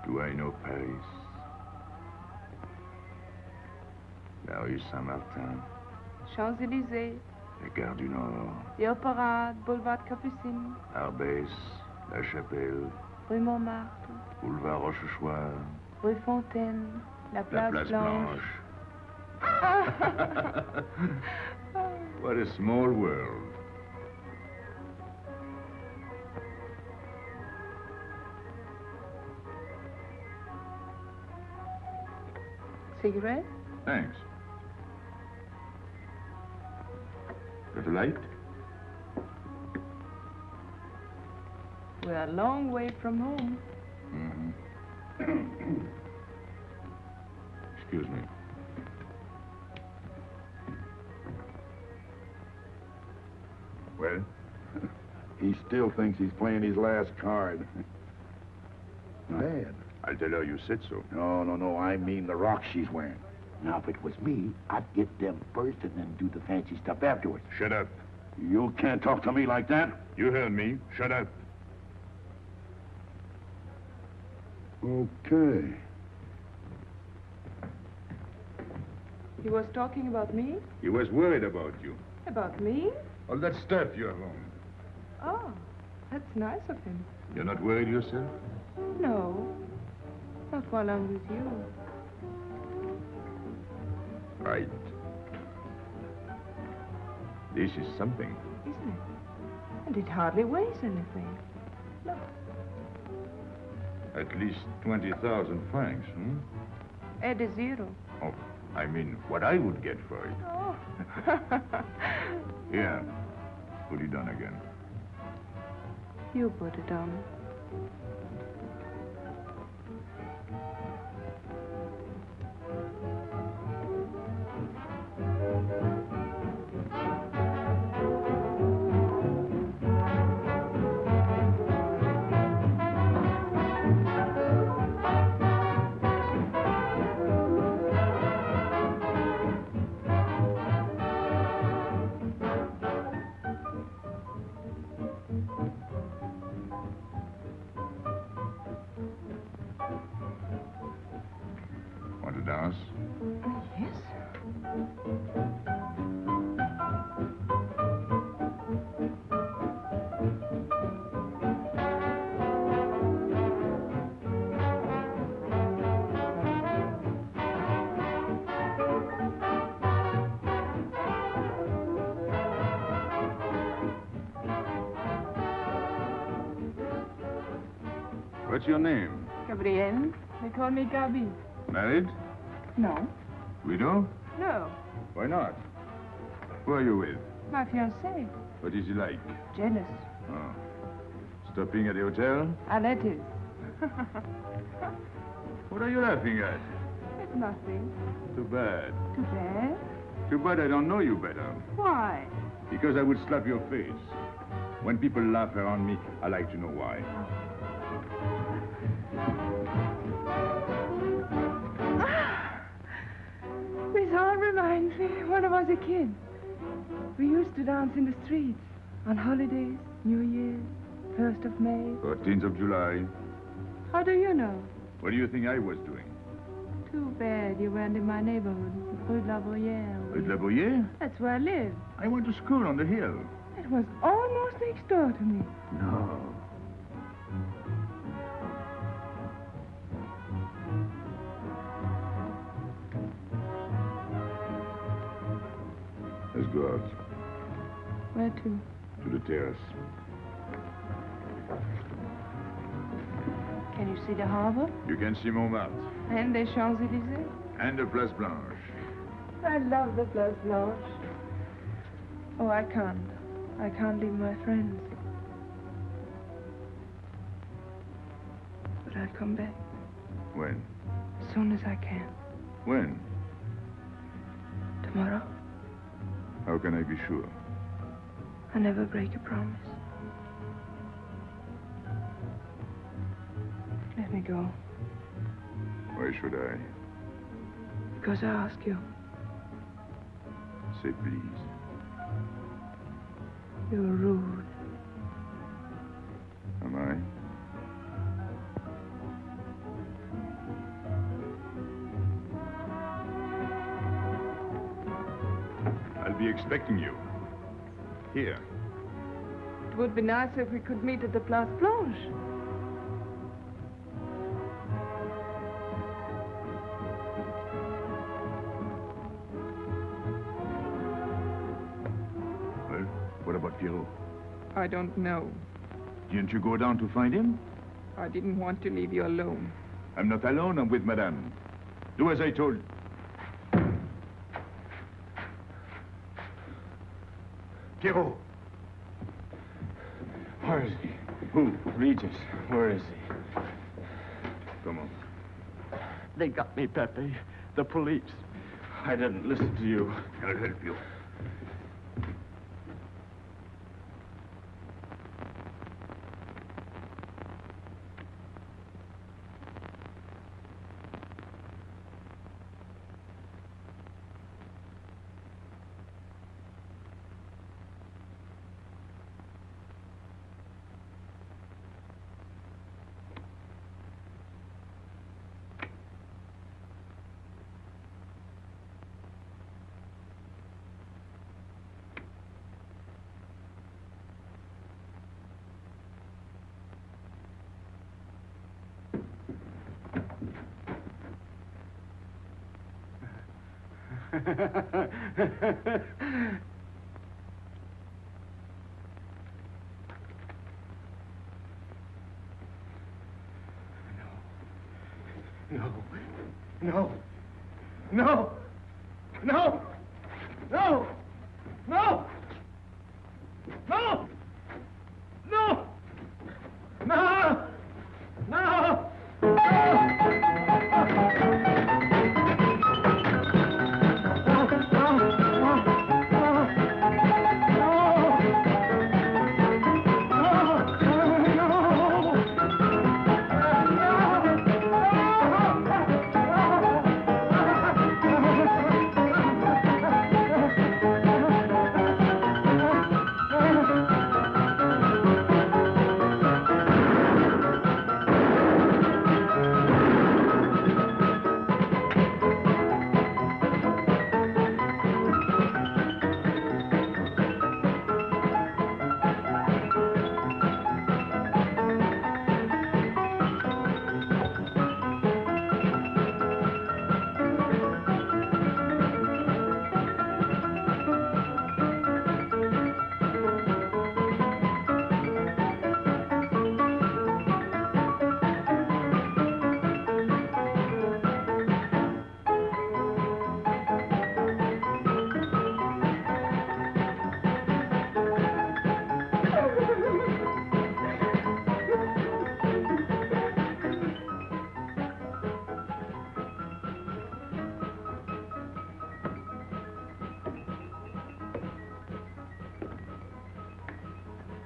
Do I know Paris? La rue Saint-Martin, Champs-Élysées, la Gare du Nord, the Opera, Boulevard Capucine, Arbès, La Chapelle, Rue Montmartre, Boulevard Rochechouart, Rue Fontaine, la la Place, Place Blanche. What a small world. Cigarette? Thanks. Got a light? We're a long way from home. Mm-hmm. Excuse me. Well, he still thinks he's playing his last card. Bad. I'll tell her you said so. No. I mean the rock she's wearing. Now, if it was me, I'd get them first and then do the fancy stuff afterwards. Shut up. You can't talk to me like that. You heard me. Shut up. Okay. He was talking about me? He was worried about you. About me? All that stuff you have on. Oh, that's nice of him. You're not worried yourself? No, not while I'm with you. Right. This is something. Isn't it? And it hardly weighs anything. Look. At least 20,000 francs, hmm? Add a zero. Oh, I mean, what I would get for it. Oh. Here, put it on again. You put it on. Want to dance? Yes. What's your name? Gabrielle. They call me Gabi. Married? No. Widow? No. Why not? Who are you with? My fiancé. What is he like? Jealous. Oh. Stopping at the hotel? I let him. What are you laughing at? It's nothing. Too bad. Too bad. Too bad I don't know you better. Why? Because I would slap your face. When people laugh around me, I like to know why. This all reminds me when I was a kid. We used to dance in the streets on holidays, New Year's, 1st of May. 14th of July. How do you know? What do you think I was doing? Too bad you weren't in my neighborhood, Rue de la Bruyère. Rue de la Bruyère? That's where I live. I went to school on the hill. It was almost next door to me. No. Let's go out. Where to? To the terrace. Can you see the harbor? You can see Montmartre. And the Champs-Élysées? And the Place Blanche. I love the Place Blanche. Oh, I can't. I can't leave my friends. But I'll come back. When? As soon as I can. When? Tomorrow. How can I be sure? I never break a promise. Let me go. Why should I? Because I ask you. Say please. You're rude. Am I? I'll be expecting you. Here. It would be nice if we could meet at the Place Blanche. Well, what about Pierrot? I don't know. Didn't you go down to find him? I didn't want to leave you alone. I'm not alone, I'm with Madame. Do as I told. Pierrot! Where is he? Who? Regis. Where is he? Come on. They got me, Pepe. The police. I didn't listen to you. I'll help you. No. No. No. No. No. No. No. No. No. No.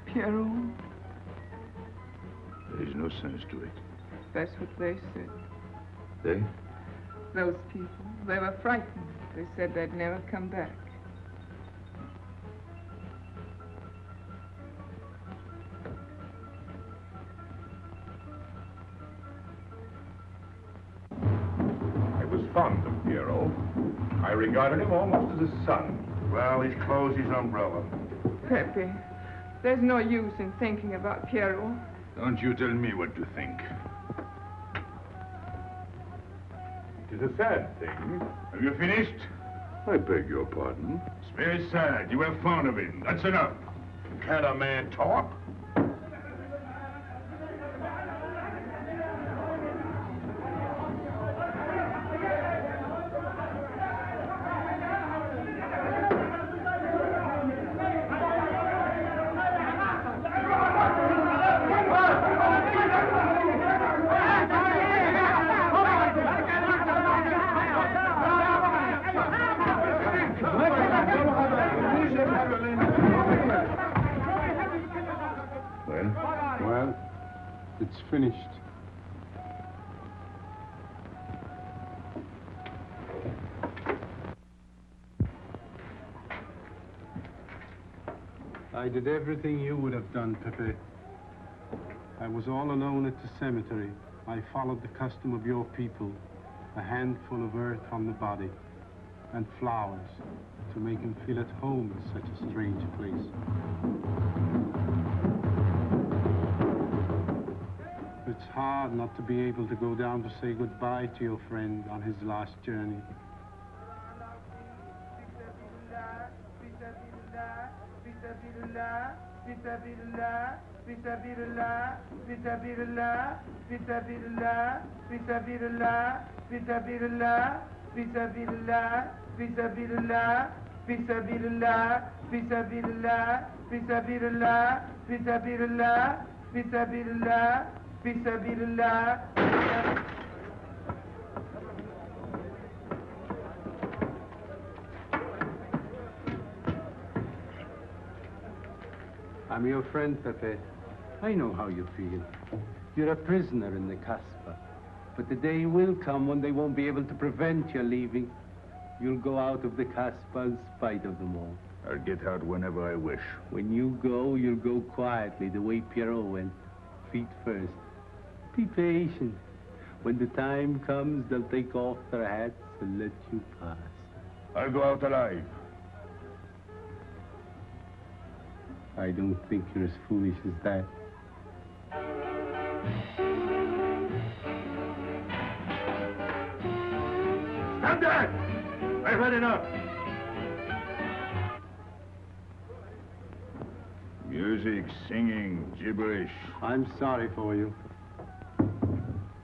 Pierrot, There is no sense to it. that's what they said. They? Those people, they were frightened. They said they'd never come back. I was fond of Pierrot. I regarded him almost as a son. Well, he's closed his umbrella. Pepe, there's no use in thinking about Pierrot. Don't you tell me what to think. It is a sad thing. Have you finished? I beg your pardon. It's very sad. You were fond of him. That's enough. Can't a man talk? Well, it's finished. I did everything you would have done, Pepe. I was all alone at the cemetery. I followed the custom of your people, a handful of earth on the body, and flowers to make him feel at home in such a strange place. It's hard not to be able to go down to say goodbye to your friend on his last journey. I'm your friend, Pepe. I know how you feel. You're a prisoner in the Casbah. But the day will come when they won't be able to prevent your leaving. You'll go out of the Casbah in spite of them all. I'll get out whenever I wish. When you go, you'll go quietly, the way Pierrot went. Feet first. Be patient. When the time comes, they'll take off their hats and let you pass. I'll go out alive. I don't think you're as foolish as that. Stop that! I've had enough. Music, singing, gibberish. I'm sorry for you.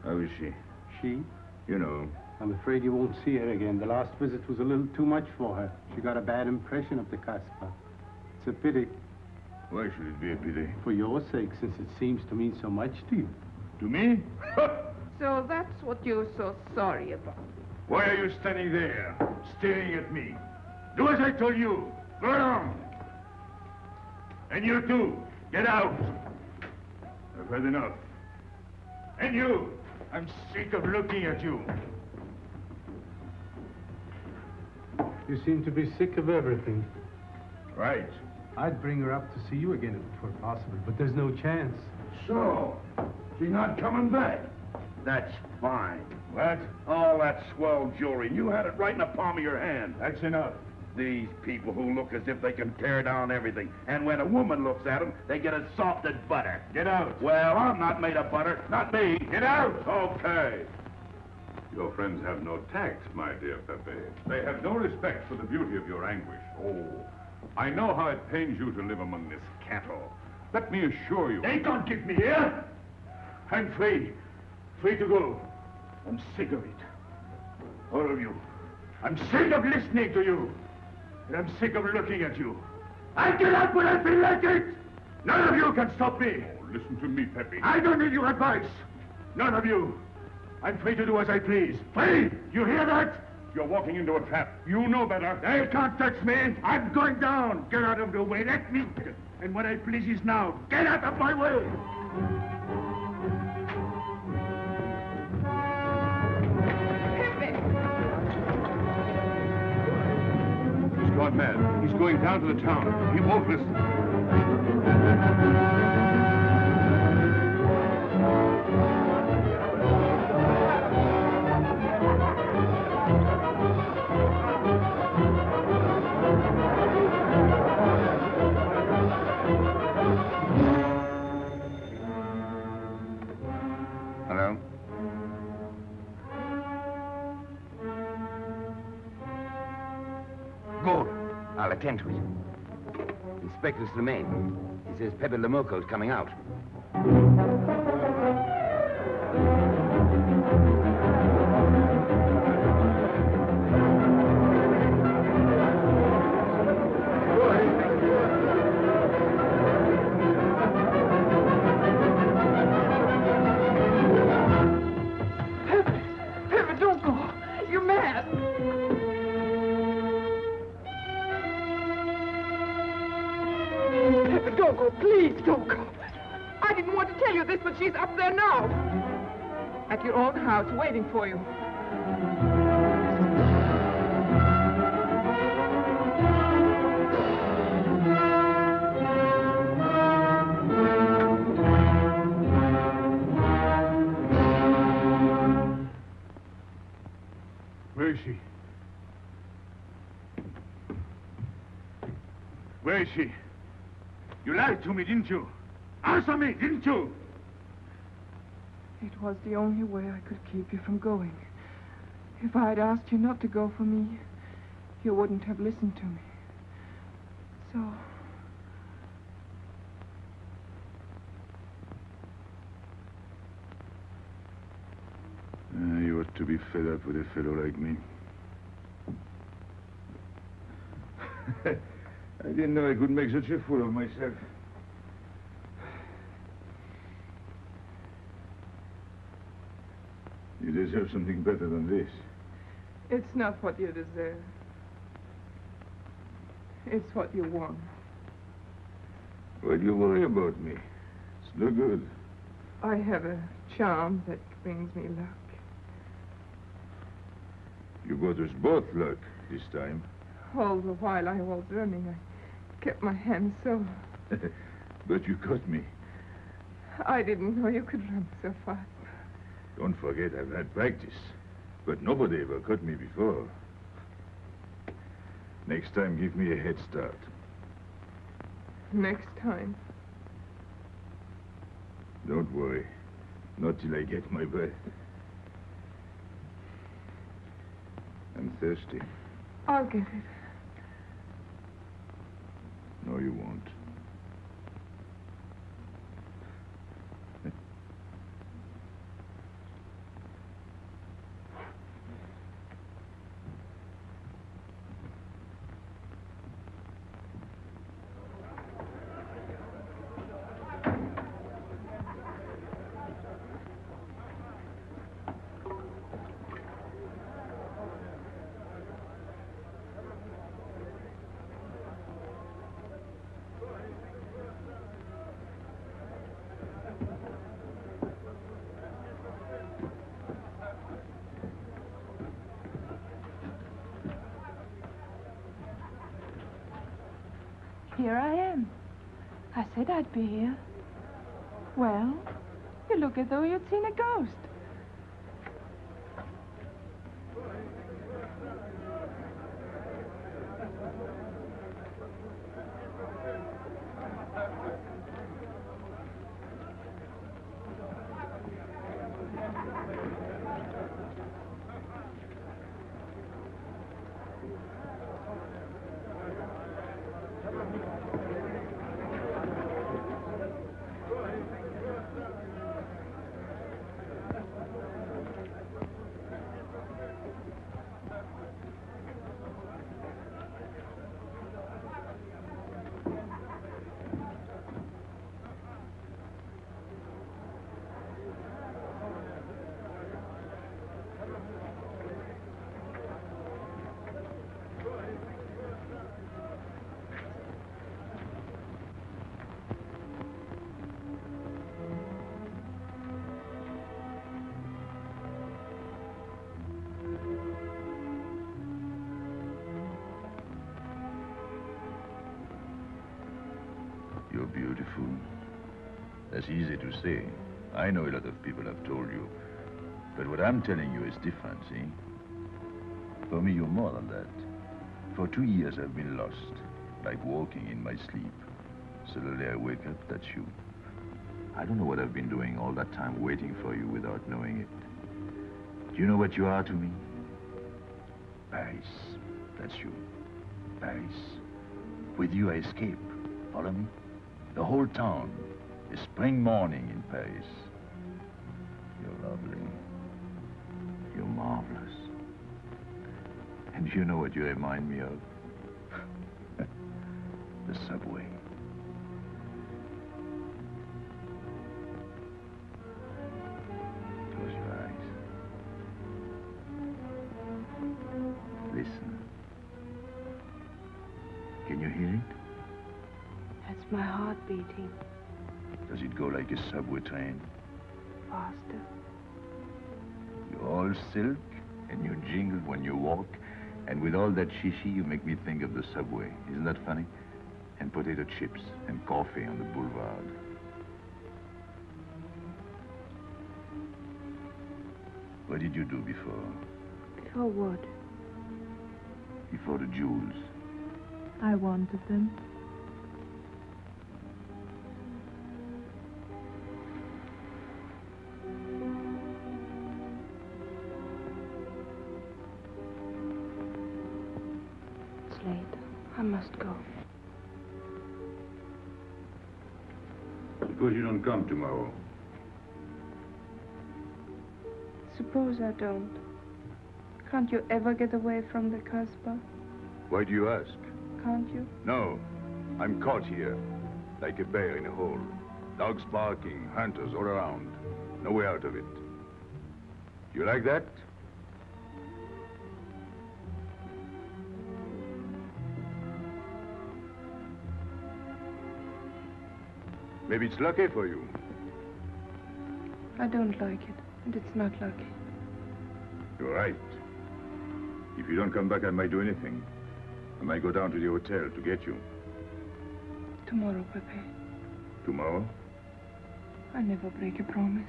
How is she? She? You know. I'm afraid you won't see her again. The last visit was a little too much for her. She got a bad impression of the Casbah. It's a pity. Why should it be a pity? For your sake, since it seems to mean so much to you. To me? So that's what you're so sorry about. Why are you standing there, staring at me? Do as I told you. Go on. And you too, get out. I've had enough. And you, I'm sick of looking at you. You seem to be sick of everything. Right. I'd bring her up to see you again if it were possible, but there's no chance. So, she's not coming back. That's fine. What? All that swell jewelry. You had it right in the palm of your hand. That's enough. These people who look as if they can tear down everything. And when a woman looks at them, they get as soft as butter. Get out. Well, I'm not made of butter. Not me. Get out. Okay. Your friends have no tact, my dear Pepe. They have no respect for the beauty of your anguish. Oh, I know how it pains you to live among this cattle. Let me assure you... They can't keep me here. I'm free. Free to go. I'm sick of it. All of you. I'm sick of listening to you. And I'm sick of looking at you. I get out when I feel like it. None of you can stop me. Oh, listen to me, Pepe. I don't need your advice. None of you. I'm free to do as I please. Free! You hear that? You're walking into a trap. You know better. They can't touch me. I'm going down. Get out of the way. Let me... And what I please is now. Get out of my way! He's gone mad. He's going down to the town. He won't listen. Hello? Good. I'll attend to it. Inspector Slemaine. He says Pepe Lamoco's coming out. Pepe, don't go. You're mad. Pepe, don't go. Please, don't go. I didn't want to tell you this, but she's up there now. At your own house, waiting for you. Where is she? Where is she? You lied to me, didn't you? Answer me, didn't you? It was the only way I could keep you from going. If I had asked you not to go for me, you wouldn't have listened to me. So... You ought to be fed up with a fellow like me. I didn't know I could make such a fool of myself. You deserve something better than this. It's not what you deserve. It's what you want. Why do you worry about me? It's no good. I have a charm that brings me luck. You brought us both luck this time. All the while I was running, I kept my hand so... But you caught me. I didn't know you could run so fast. Don't forget, I've had practice. But nobody ever caught me before. Next time, give me a head start. Next time. Don't worry. Not till I get my breath. I'm thirsty. I'll get it. No, you won't. Here I am. I said I'd be here. Well, you look as though you'd seen a ghost. You're beautiful. That's easy to say. I know a lot of people have told you. But what I'm telling you is different, see? For me, you're more than that. For 2 years, I've been lost, like walking in my sleep. Suddenly, I wake up, that's you. I don't know what I've been doing all that time waiting for you without knowing it. Do you know what you are to me? Paris. That's you. Paris. With you, I escape. Follow me? The whole town. A spring morning in Paris. You're lovely. You're marvelous. And you know what you remind me of? The subway. Close your eyes. Listen. Can you hear it? That's my heart beating. Does it go like a subway train? Faster. You're all silk, and you jingle when you walk, and with all that shishi, you make me think of the subway. Isn't that funny? And potato chips and coffee on the boulevard. What did you do before? Before what? before the jewels. I wanted them. It's late. I must go. Suppose you don't come tomorrow. Suppose I don't. Can't you ever get away from the Casbah? Why do you ask? Can't you? No. I'm caught here, like a bear in a hole. Dogs barking, hunters all around. No way out of it. You like that? Maybe it's lucky for you. I don't like it, and it's not lucky. You're right. If you don't come back, I might do anything. I might go down to the hotel to get you. Tomorrow, Pepe. Tomorrow? I never break a promise.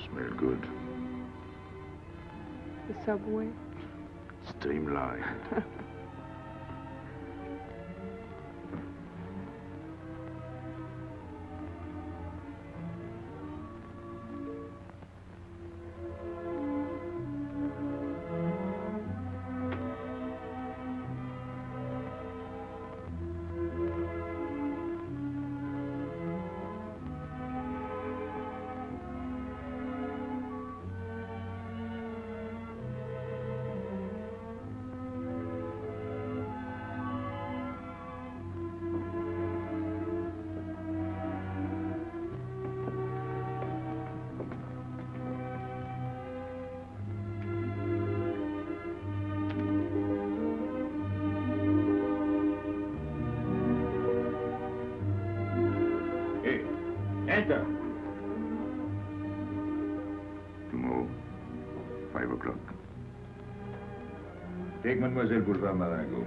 Smell good. The subway. Streamlined. Enter. Tomorrow, 5 o'clock. Take Mademoiselle Boulevard Marengo.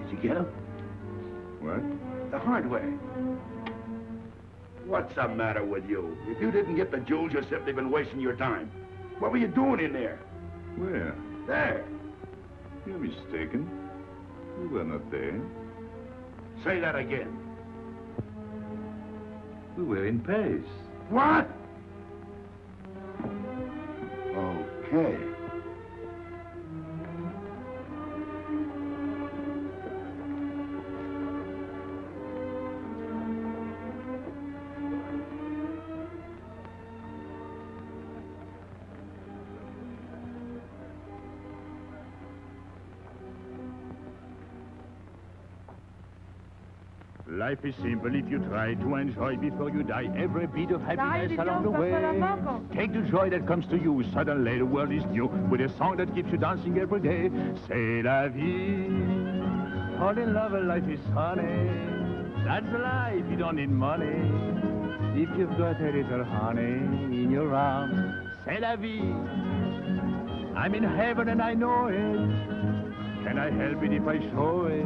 Did you get him? What? The hardware. What's the matter with you? If you didn't get the jewels, you've simply been wasting your time. What were you doing in there? Where? There. You're mistaken. We were not there. Say that again. We were in Paris. What? Okay. Life is simple if you try to enjoy before you die every bit of happiness along the way. Take the joy that comes to you. Suddenly the world is new with a song that keeps you dancing every day. C'est la vie. Fall in love and life is sunny. That's life, you don't need money. If you've got a little honey in your arms, c'est la vie. I'm in heaven and I know it. Can I help it if I show it?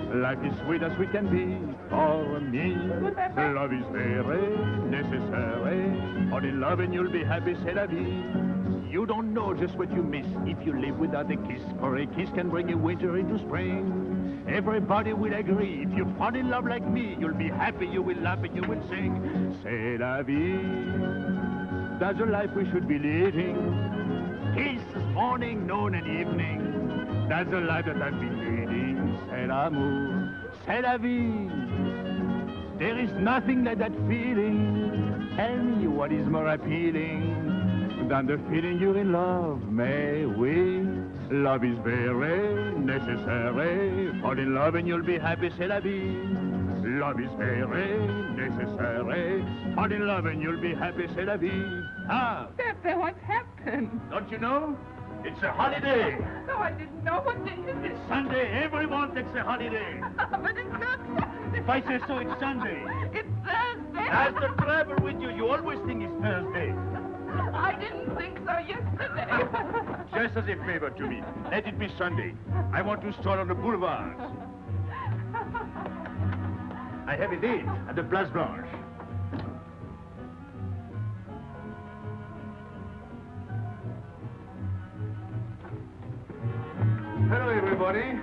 Life is sweet as we can be for me. Love is very necessary. Fall in love and you'll be happy, c'est la vie. You don't know just what you miss if you live without a kiss. For a kiss can bring a winter into spring. Everybody will agree. If you fall in love like me, you'll be happy, you will laugh and you will sing. C'est la vie. That's the life we should be living. Kiss morning, noon and evening. That's the life that I've been leading. C'est l'amour, c'est la vie. There is nothing like that feeling. Tell me what is more appealing than the feeling you're in love. Mais oui, love is very necessary. Fall in love and you'll be happy, c'est la vie. Love is very necessary. Fall in love and you'll be happy, c'est la vie. Ah! Pepe! Casbah, what's happened? Don't you know? It's a holiday. No, I didn't know. What day is it? It's Sunday. Everyone takes a holiday. But it's not Sunday. If I say so, it's Sunday. It's Thursday. That's the trouble with you. You always think it's Thursday. I didn't think so yesterday. Just as a favor to me. Let it be Sunday. I want to stroll on the boulevards. I have a date at the Place Blanche. Hello, everybody.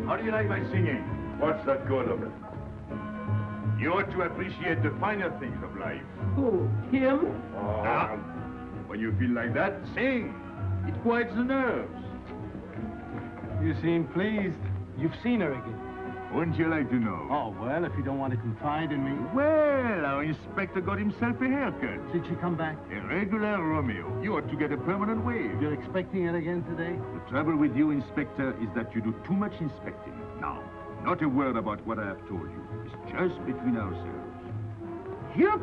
How do you like my singing? What's the good of it? You ought to appreciate the finer things of life. Who? Him? Ah, when you feel like that, sing. It quiets the nerves. You seem pleased. You've seen her again. Wouldn't you like to know? Oh, well, if you don't want to confide in me. Well, our inspector got himself a haircut. Did she come back? A regular Romeo. You ought to get a permanent wave. You're expecting her again today? The trouble with you, Inspector, is that you do too much inspecting. Now, not a word about what I have told you. It's just between ourselves. Yep.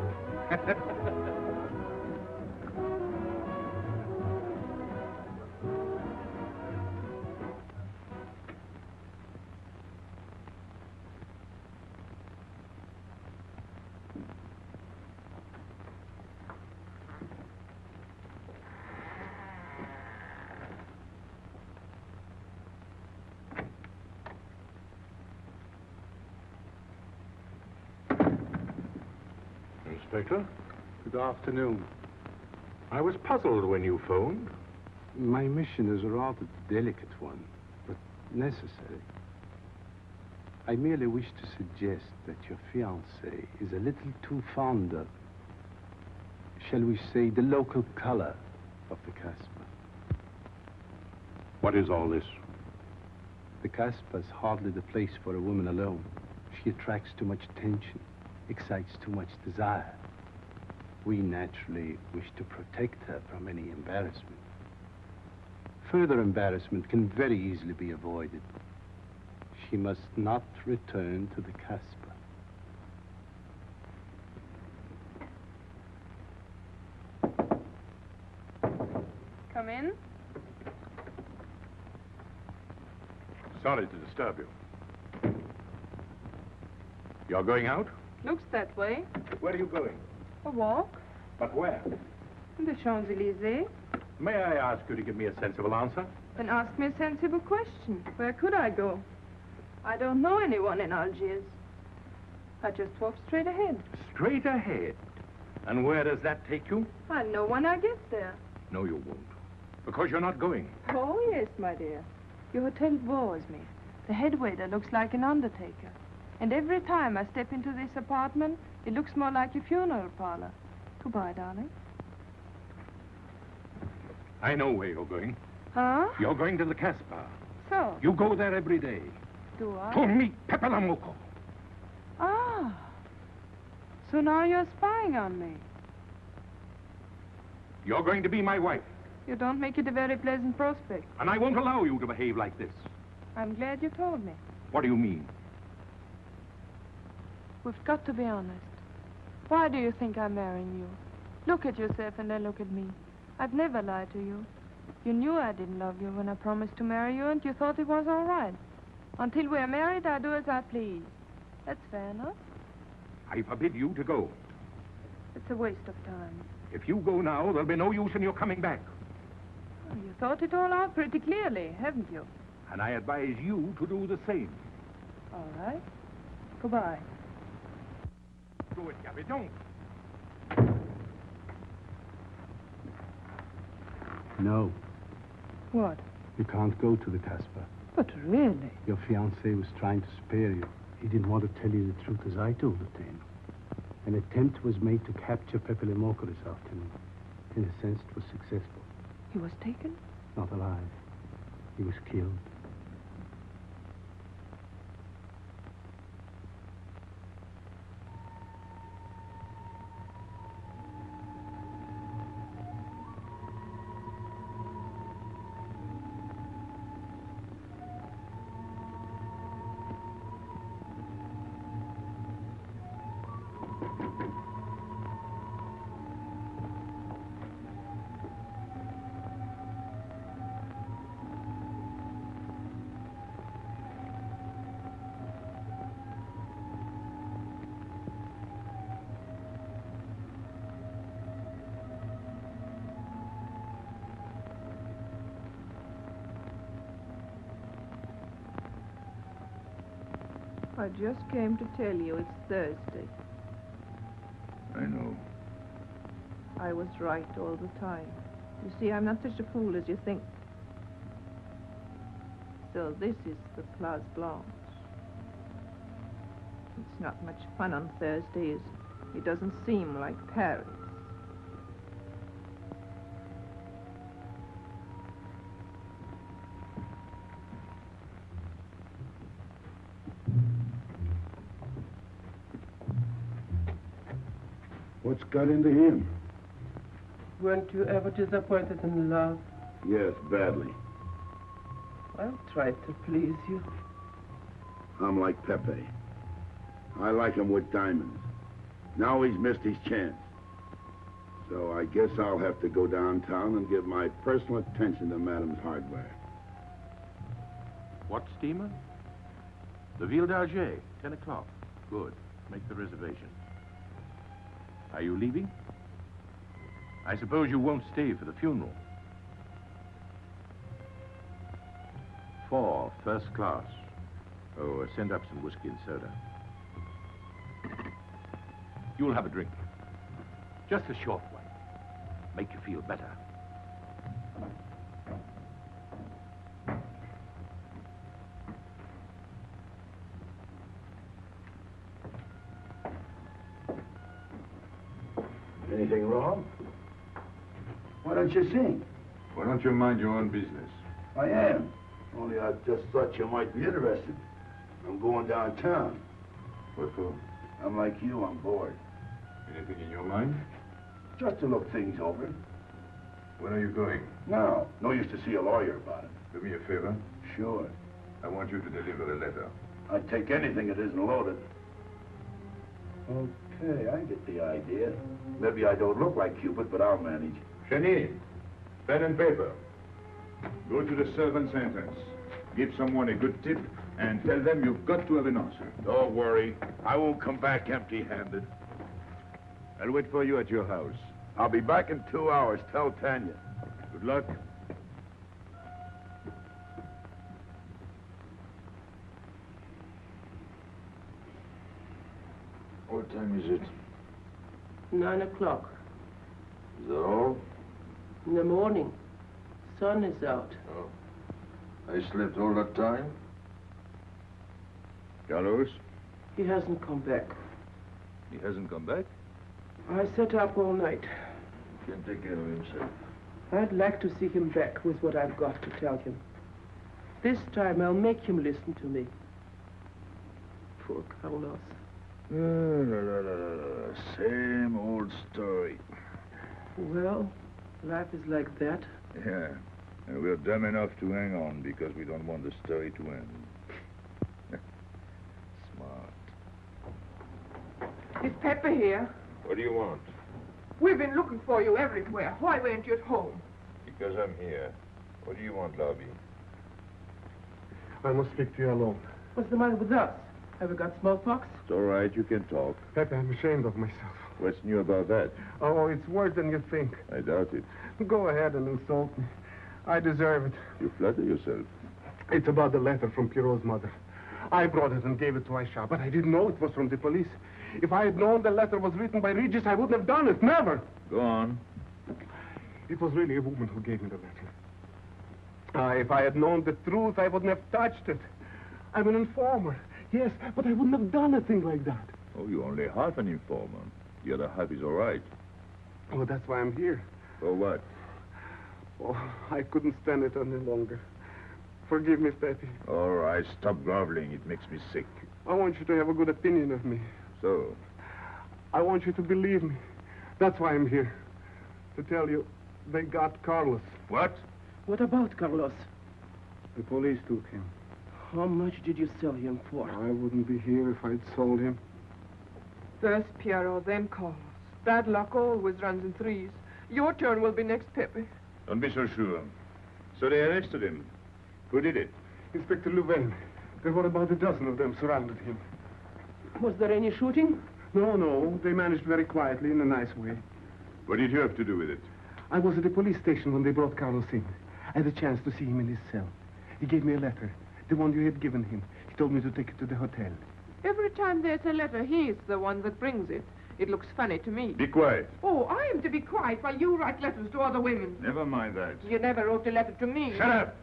Inspector, Good afternoon. I was puzzled when you phoned. My mission is a rather delicate one, but necessary. I merely wish to suggest that your fiancée is a little too fond of, shall we say, the local color of the Casbah. What is all this? The Casbah is hardly the place for a woman alone. She attracts too much attention, excites too much desire. We naturally wish to protect her from any embarrassment. Further embarrassment can very easily be avoided. She must not return to the Casbah. Come in. Sorry to disturb you. You're going out? Looks that way. Where are you going? A walk. But where? In the Champs-Élysées. May I ask you to give me a sensible answer? Then ask me a sensible question. Where could I go? I don't know anyone in Algiers. I just walk straight ahead. Straight ahead. And where does that take you? I'll know when I get there. No, you won't. Because you're not going. Oh, yes, my dear. Your hotel bores me. The head waiter looks like an undertaker. And every time I step into this apartment, it looks more like a funeral parlor. Goodbye, darling. I know where you're going. Huh? You're going to the Casbah. So? You go there every day. Do I? To meet Pepe Lamarr. Ah. So now you're spying on me. You're going to be my wife. You don't make it a very pleasant prospect. And I won't allow you to behave like this. I'm glad you told me. What do you mean? We've got to be honest. Why do you think I'm marrying you? Look at yourself and then look at me. I've never lied to you. You knew I didn't love you when I promised to marry you, and you thought it was all right. Until we're married, I do as I please. That's fair enough. I forbid you to go. It's a waste of time. If you go now, there'll be no use in your coming back. Oh, you thought it all out pretty clearly, haven't you? And I advise you to do the same. All right. Goodbye. Do it, Gabby, don't. No, What? you can't go to the Casbah. But really? Your fiancé was trying to spare you. He didn't want to tell you the truth as I told it to him. An attempt was made to capture Pepe Lamarr this afternoon. In a sense, it was successful. He was taken? Not alive. He was killed. I just came to tell you it's Thursday. I know. I was right all the time. You see, I'm not such a fool as you think. So this is the Place Blanche. It's not much fun on Thursday, is it? It doesn't seem like Paris. What's got into him? Weren't you ever disappointed in love? Yes, badly. I'll try to please you. I'm like Pepe. I like him with diamonds. Now he's missed his chance. So I guess I'll have to go downtown and give my personal attention to Madame's hardware. What steamer? The Ville d'Algiers, 10 o'clock. Good. Make the reservation. Are you leaving? I suppose you won't stay for the funeral. 4, first class. Oh, send up some whiskey and soda. You'll have a drink. Just a short one. Make you feel better. Anything wrong? Why don't you sing? Why don't you mind your own business? I am. Only I just thought you might be interested. I'm going downtown. What for? I'm like you, I'm bored. Anything in your mind? Just to look things over. When are you going? No. No use to see a lawyer about it. Do me a favor. Sure. I want you to deliver a letter. I'd take anything that isn't loaded. Okay, I get the idea. Maybe I don't look like Cupid, but I'll manage. Chenille, pen and paper. Go to the servant's entrance. Give someone a good tip and tell them you've got to have an answer. Don't worry. I won't come back empty-handed. I'll wait for you at your house. I'll be back in 2 hours. Tell Tanya. Good luck. What time is it? 9 o'clock. Is that all? In the morning. Sun is out. Oh. I slept all that time? Carlos? He hasn't come back. He hasn't come back? I sat up all night. He can take care of himself. I'd like to see him back with what I've got to tell him. This time I'll make him listen to me. Poor Carlos. Same old story. Well, life is like that. Yeah. And we're dumb enough to hang on because we don't want the story to end. Smart. Is Pepper here? What do you want? We've been looking for you everywhere. Why weren't you at home? Because I'm here. What do you want, Lobby? I must speak to you alone. What's the matter with us? Have we got smallpox? It's all right. You can talk. Pepe, I'm ashamed of myself. What's new about that? Oh, it's worse than you think. I doubt it. Go ahead and insult me. I deserve it. You flatter yourself. It's about the letter from Pierrot's mother. I brought it and gave it to Aisha, but I didn't know it was from the police. If I had known the letter was written by Regis, I wouldn't have done it. Never. Go on. It was really a woman who gave me the letter. If I had known the truth, I wouldn't have touched it. I'm an informer. Yes, but I wouldn't have done a thing like that. Oh, you're only half an informer. The other half is all right. Oh, that's why I'm here. For what? Oh, I couldn't stand it any longer. Forgive me, Pepe. All right, stop groveling. It makes me sick. I want you to have a good opinion of me. So? I want you to believe me. That's why I'm here. To tell you, they got Carlos. What? What about Carlos? The police took him. How much did you sell him for? I wouldn't be here if I'd sold him. First Pierrot, then Carlos. Bad luck always runs in threes. Your turn will be next, Pepe. Don't be so sure. So they arrested him. Who did it? Inspector Louvain. There were about a dozen of them surrounded him. Was there any shooting? No. They managed very quietly, in a nice way. What did you have to do with it? I was at the police station when they brought Carlos in. I had a chance to see him in his cell. He gave me a letter, the one you had given him. He told me to take it to the hotel. Every time there's a letter, he's the one that brings it. It looks funny to me. Be quiet. Oh, I am to be quiet while you write letters to other women. Never mind that. You never wrote a letter to me. Shut up!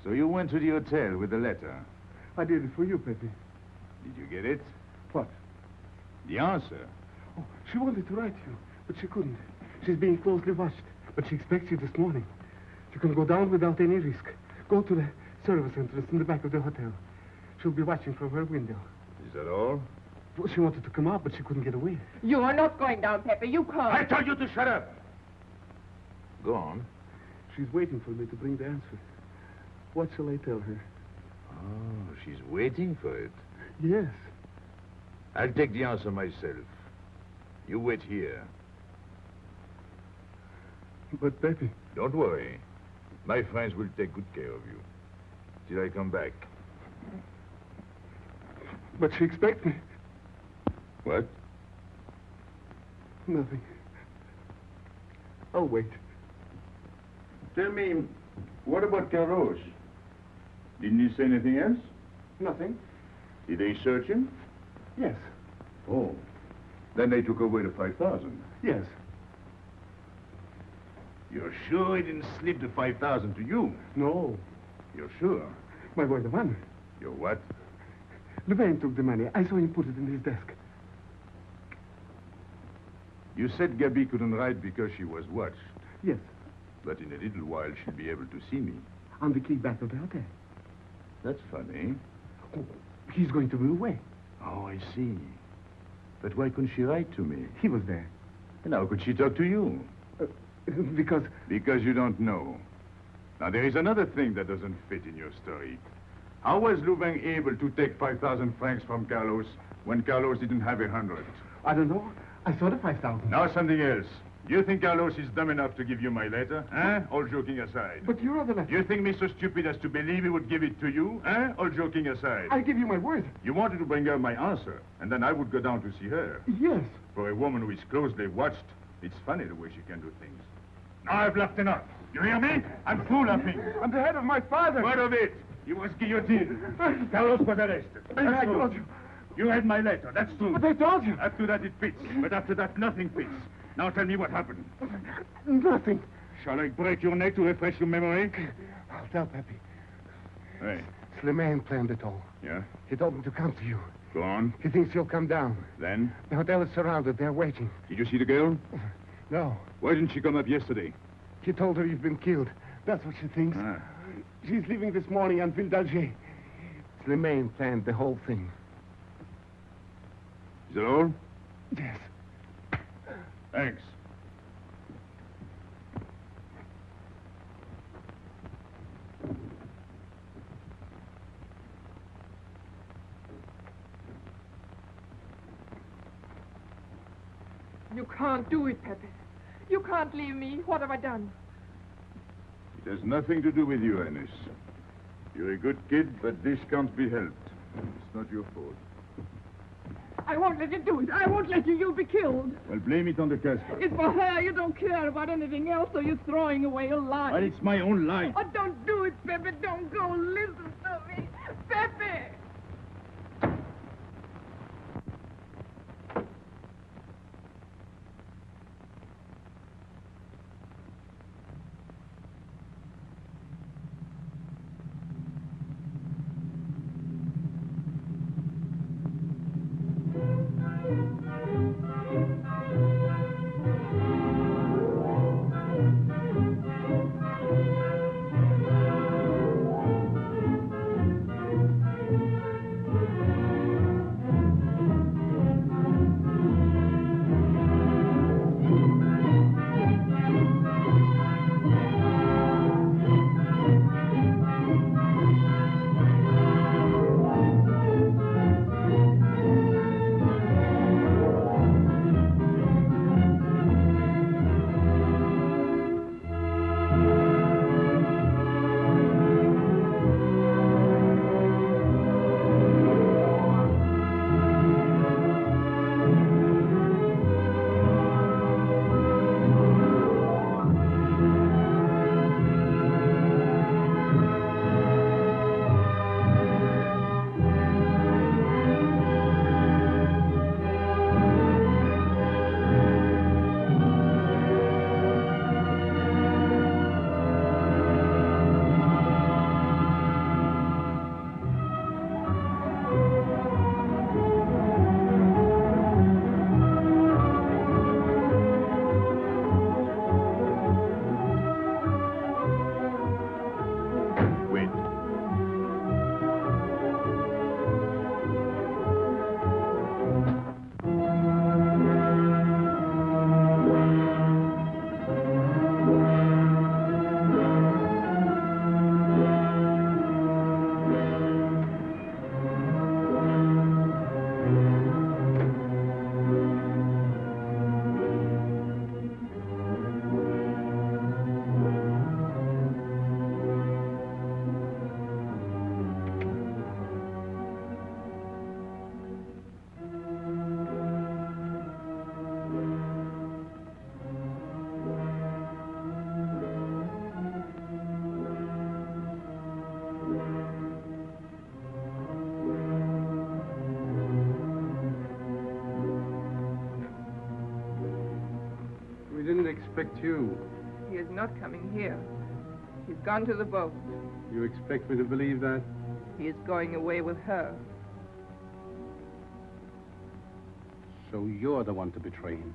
So you went to the hotel with the letter. I did it for you, Pepe. Did you get it? What? The answer. Oh, she wanted to write you, but she couldn't. She's being closely watched, but she expects you this morning. You can go down without any risk. Go to the service entrance in the back of the hotel. She'll be watching from her window. Is that all? Well, she wanted to come out, but she couldn't get away. You are not going down, Pepe. You can't. I told you to shut up! Go on. She's waiting for me to bring the answer. What shall I tell her? Oh, she's waiting for it. Yes. I'll take the answer myself. You wait here. But, Pepe... Don't worry. My friends will take good care of you. Till I come back. But she expects me. What? Nothing. I'll wait. Tell me, what about Carlos? Didn't he say anything else? Nothing. Did they search him? Yes. Oh. Then they took away the 5,000. Yes. You're sure he didn't slip the 5,000 to you? No. You're sure? My word of honor. Your what? Louvain took the money. I saw him put it in his desk. You said Gabby couldn't write because she was watched. Yes. But in a little while, she'll be able to see me. On the key back of the hotel. That's funny. Oh, he's going to be away. Oh, I see. But why couldn't she write to me? He was there. And how could she talk to you? Because... Because you don't know. Now, there is another thing that doesn't fit in your story. How was Louvain able to take 5,000 francs from Carlos when Carlos didn't have 100? I don't know. I saw the 5,000. Now something else. Do you think Carlos is dumb enough to give you my letter? Eh? All joking aside. But your other letter... You think me so stupid as to believe he would give it to you? Eh? All joking aside. I'll give you my word. You wanted to bring her my answer, and then I would go down to see her. Yes. For a woman who is closely watched, it's funny the way she can do things. Now I've laughed enough. You hear me? I'm through laughing. I'm the head of my father. What of it? He was guillotined. Carlos was arrested. I told you. You read my letter, that's true. But I told you. After that it fits, but after that nothing fits. Now tell me what happened. Nothing. Shall I break your neck to refresh your memory? I'll tell Pepe. Hey. Slimane planned it all. Yeah? He told me to come to you. Go on. He thinks you'll come down. Then? The hotel is surrounded. They're waiting. Did you see the girl? No. Why didn't she come up yesterday? He told her you've been killed. That's what she thinks. She's leaving this morning on Ville d'Alger. Slimane planned the whole thing. Is that all? Yes. Thanks. You can't do it, Pepe. You can't leave me. What have I done? It has nothing to do with you, Ines. You're a good kid, but this can't be helped. It's not your fault. I won't let you do it. I won't let you. You'll be killed. Well, blame it on the Casbah. It's for her. You don't care about anything else, so you're throwing away your life. Well, it's my own life. Oh, don't do it, Pepe. Don't go. Listen to me. Pepe! expect you? He is not coming here. He's gone to the boat. You expect me to believe that? He is going away with her. So you're the one to betray him.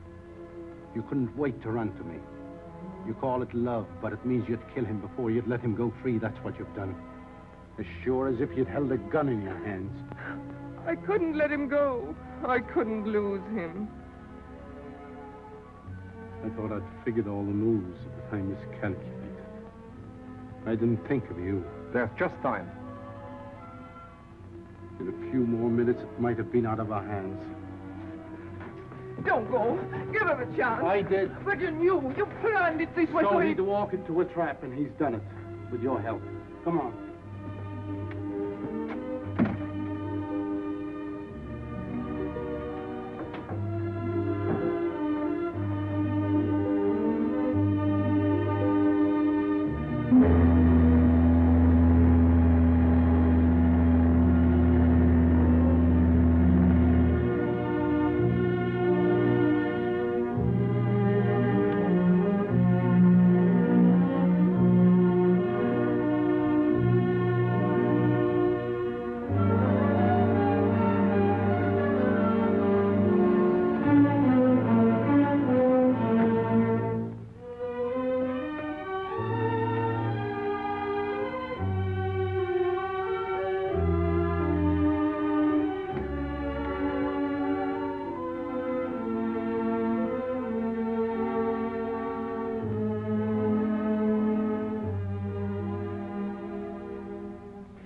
You couldn't wait to run to me. You call it love, but it means you'd kill him before you'd let him go free. That's what you've done. As sure as if you'd held a gun in your hands. I couldn't let him go. I couldn't lose him. I thought I'd figured all the moves, but I miscalculated. I didn't think of you. There's just time. In a few more minutes, it might have been out of our hands. Don't go. Give him a chance. I did. But you knew. You planned it this way. So he'd walk into a trap, and he's done it. With your help. Come on.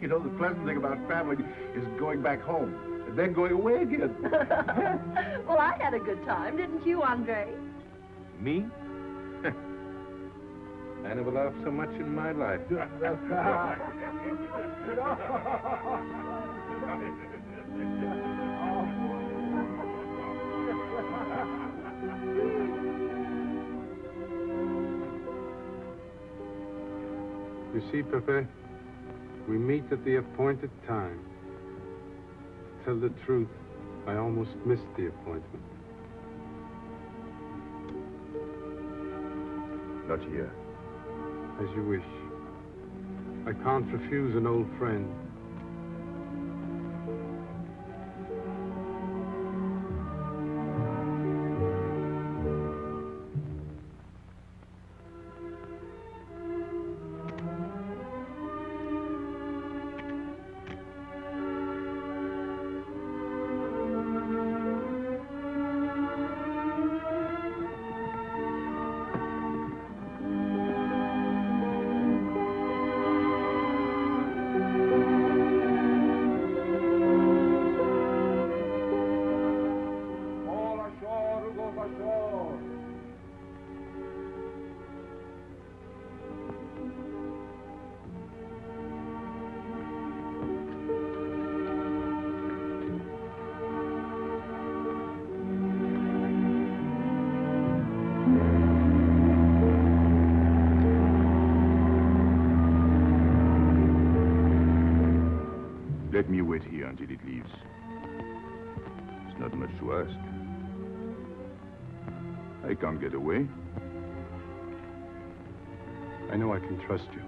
You know, the pleasant thing about traveling is going back home and then going away again. Well, I had a good time, didn't you, Andre? Me? I never laughed so much in my life. You see, Pepe, we meet at the appointed time. To tell the truth, I almost missed the appointment. Not here. As you wish. I can't refuse an old friend. Let me wait here until it leaves. It's not much to ask. I can't get away. I know I can trust you.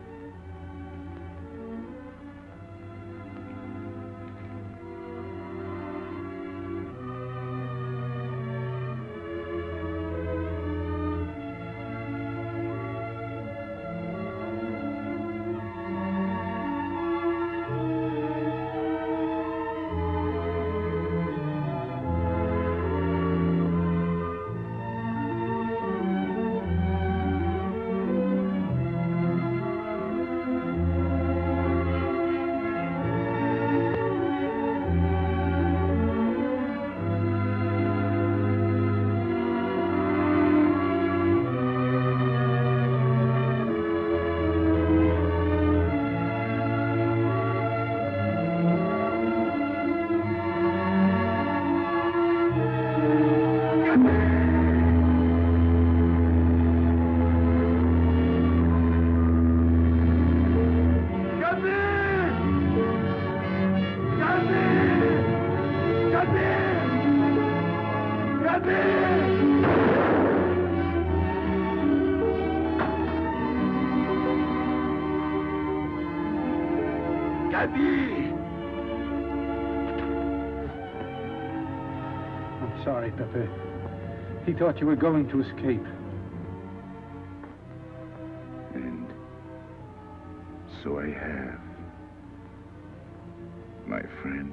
Hedy! I'm sorry, Pepe. He thought you were going to escape. And so I have, my friend.